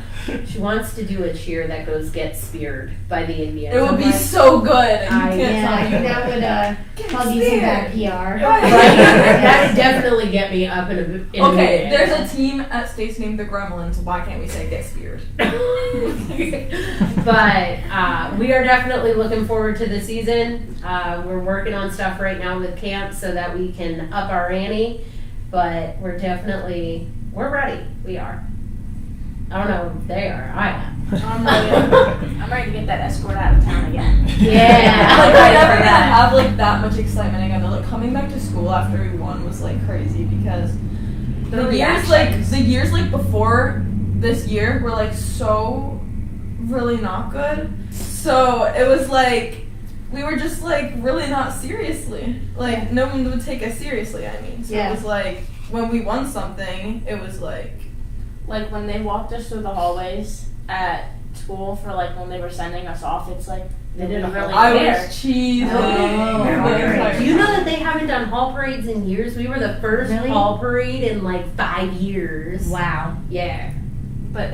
She wants to do a cheer that goes get speared by the Indians. It would I'm be like, so good. And you can't Yeah, tell me. that would probably be some bad PR. Right? That would definitely get me up in a Okay, minute. there's a team at States named the Gremlins. Why can't we say get speared? But we are definitely looking forward to the season. We're working on stuff right now with camp so that we can up our ante. But we're ready. We are. I don't know if they are. I am. I'm ready to get that escort out of town again. Yeah. Like, I'm we're ready never for gonna that. have like that much excitement again. Like coming back to school after we won was like crazy because the years like before this year were like so really not good. So it was like we were just like really not seriously. Like no one would take us seriously, I mean. So it was like when we won something, it was like when they walked us through the hallways at school for like when they were sending us off, it's like they didn't really I care. was cheesy. Do you know that they haven't done hall parades in years? We were the first hall parade in like 5 years. Wow. Yeah. But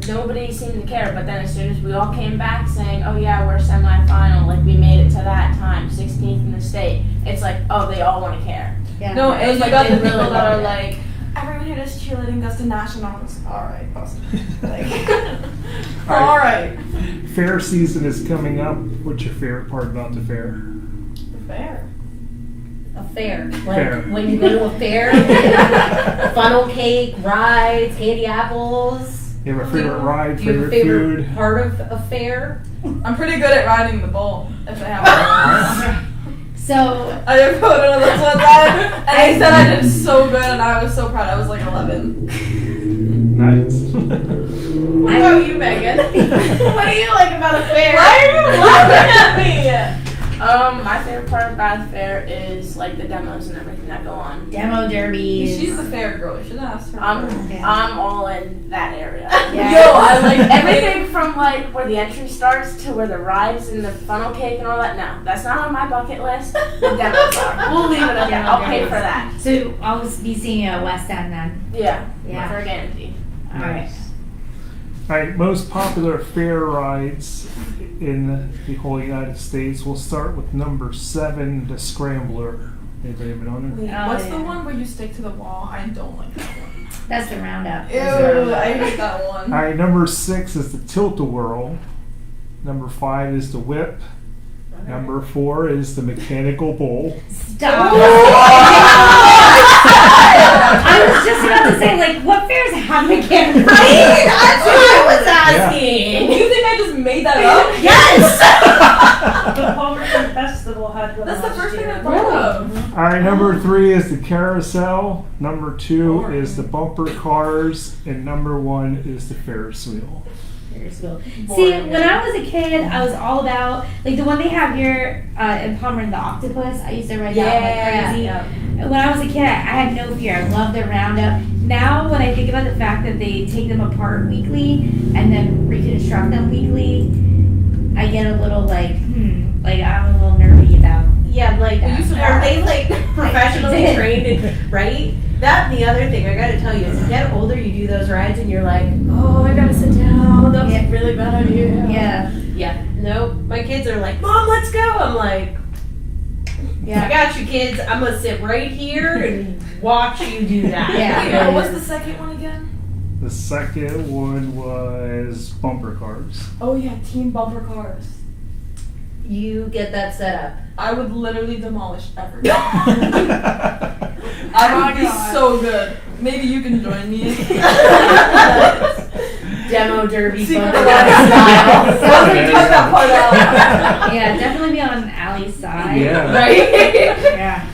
nobody seemed to care. But then as soon as we all came back saying, oh yeah, we're semifinal, like we made it to that time, 16th in the state, it's like, oh, they all want to care. Yeah. No, and you like got they the people really that are loved it. like, everyone who does cheerleading goes to nationals. Alright, awesome. Like, alright. Fair season is coming up. What's your favorite part about the fair? Fair. A fair. Like Fair. when you go to a fair, funnel cake, rides, candy apples. You have a favorite ride, Do you have a favorite favorite food? part of a fair? I'm pretty good at riding the bull, if I have one. So I did photo of this one time, and I said I did so good, and I was so proud. I was like 11. Nice. What about you, Megan? What do you like about a fair? Why are you laughing at me? My favorite part about the fair is like the demos and everything that go on. demo derbies. She's the fair girl. You should ask her. I'm all in that area. Yeah. Yo, I like everything from like where the entry starts to where the rides and the funnel cake and all that. No, that's not on my bucket list. The demos are. We'll leave it at that. I'll pay for that. So I'll be seeing you at West End then. Yeah, Yeah. for a guarantee. All right. All right, most popular fair rides in the whole United States. We'll start with number 7, the Scrambler. Anybody been on it? Oh, What's yeah. the one where you stick to the wall? I don't like that one. That's the roundup. Ew, I hate that one. All right, number 6 is the Tilt-A-Whirl. Number 5 is the Whip. Number 4 is the Mechanical Bull. Stop. I was just about to say, like, what fairs have mechanical? Right? That's what I was asking. You think I just made that up? Yes! The Palmerton Festival had one That's the last first thing year. I thought of. All right, number 3 is the Carousel. Number 2 is the Bumper Cars. And number 1 is the Ferris Wheel. See, when I was a kid, I was all about, like, the one they have here in Palmer, the octopus. I used to ride that like crazy. When I was a kid, I had no fear. I loved the roundup. Now, when I think about the fact that they take them apart weekly and then reconstruct them weekly, I get a little like, I'm a little nervy about. Yeah, like, that. are they like professionally trained, right? That and the other thing I gotta tell you is, as you get older, you do those rides and you're like, oh, I gotta sit down. That was a really bad idea. Yeah. No, my kids are like, Mom, let's go. I'm like, I got you, kids. I'm gonna sit right here and watch you do that. Yeah. What was the second one again? The second one was Bumper Cars. Oh yeah, Team Bumper Cars. You get that set up. I would literally demolish everything. I would be so good. Maybe you can join me. Demo derby. Secret bumper Life cars. style. We're gonna cut that part out. Yeah, definitely be on Allie's side. Yeah. Right? Yeah.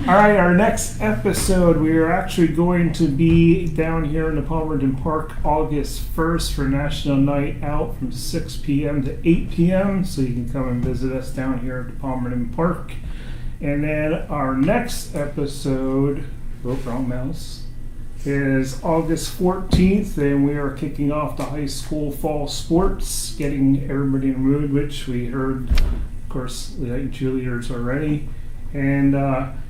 All right, our next episode, we are actually going to be down here in the Palmerton Park August 1st for National Night Out from 6 p.m. to 8 p.m. So you can come and visit us down here at the Palmerton Park. And then our next episode, wrong mouse, is August 14th, and we are kicking off the high school fall sports, getting everybody in the mood, which we heard, of course, Lehighton Cheerleaders already. And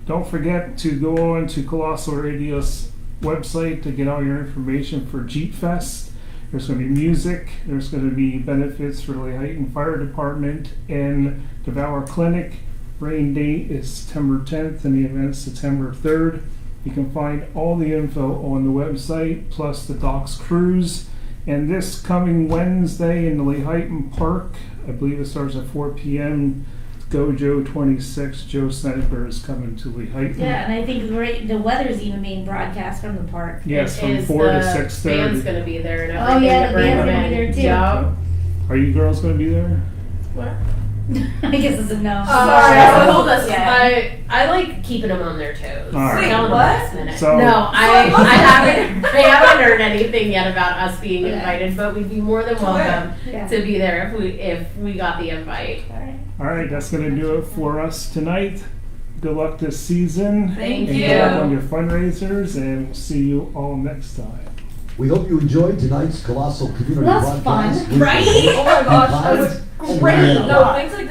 don't forget to go on to Colossal Radio's website to get all your information for Jeep Fest. There's going to be music. There's going to be benefits for the Lehighton Fire Department and Devour Clinic. Rain date is September 10th and the event is September 3rd. You can find all the info on the website, plus the Docks Cruise. And this coming Wednesday in the Lehighton Park, I believe it starts at 4 p.m. Go Joe 26, Joe Sniper is coming to Lehighton. Yeah, and I think the weather's even being broadcast from the park. Yes, from 4 to 6:30. The band's gonna be there and Oh, everything. yeah, to the bring band's them gonna be in. there too. Yeah. Are you girls going to be there? I guess it's a no. Sorry, I haven't told us yet. I like keeping them on their toes. All right. Tell them What? last minute. So- No, I haven't heard anything yet about us being invited, but we'd be more than welcome Yeah. to be there if we got the invite. All right, that's going to do it for us tonight. Good luck this season. Thank and you. good luck on your fundraisers, and we'll see you all next time. We hope you enjoyed tonight's Colossal Community That's Podcast. fun, with right? your host, Oh my gosh, that Clyde was and great. Marietta. No, things like this.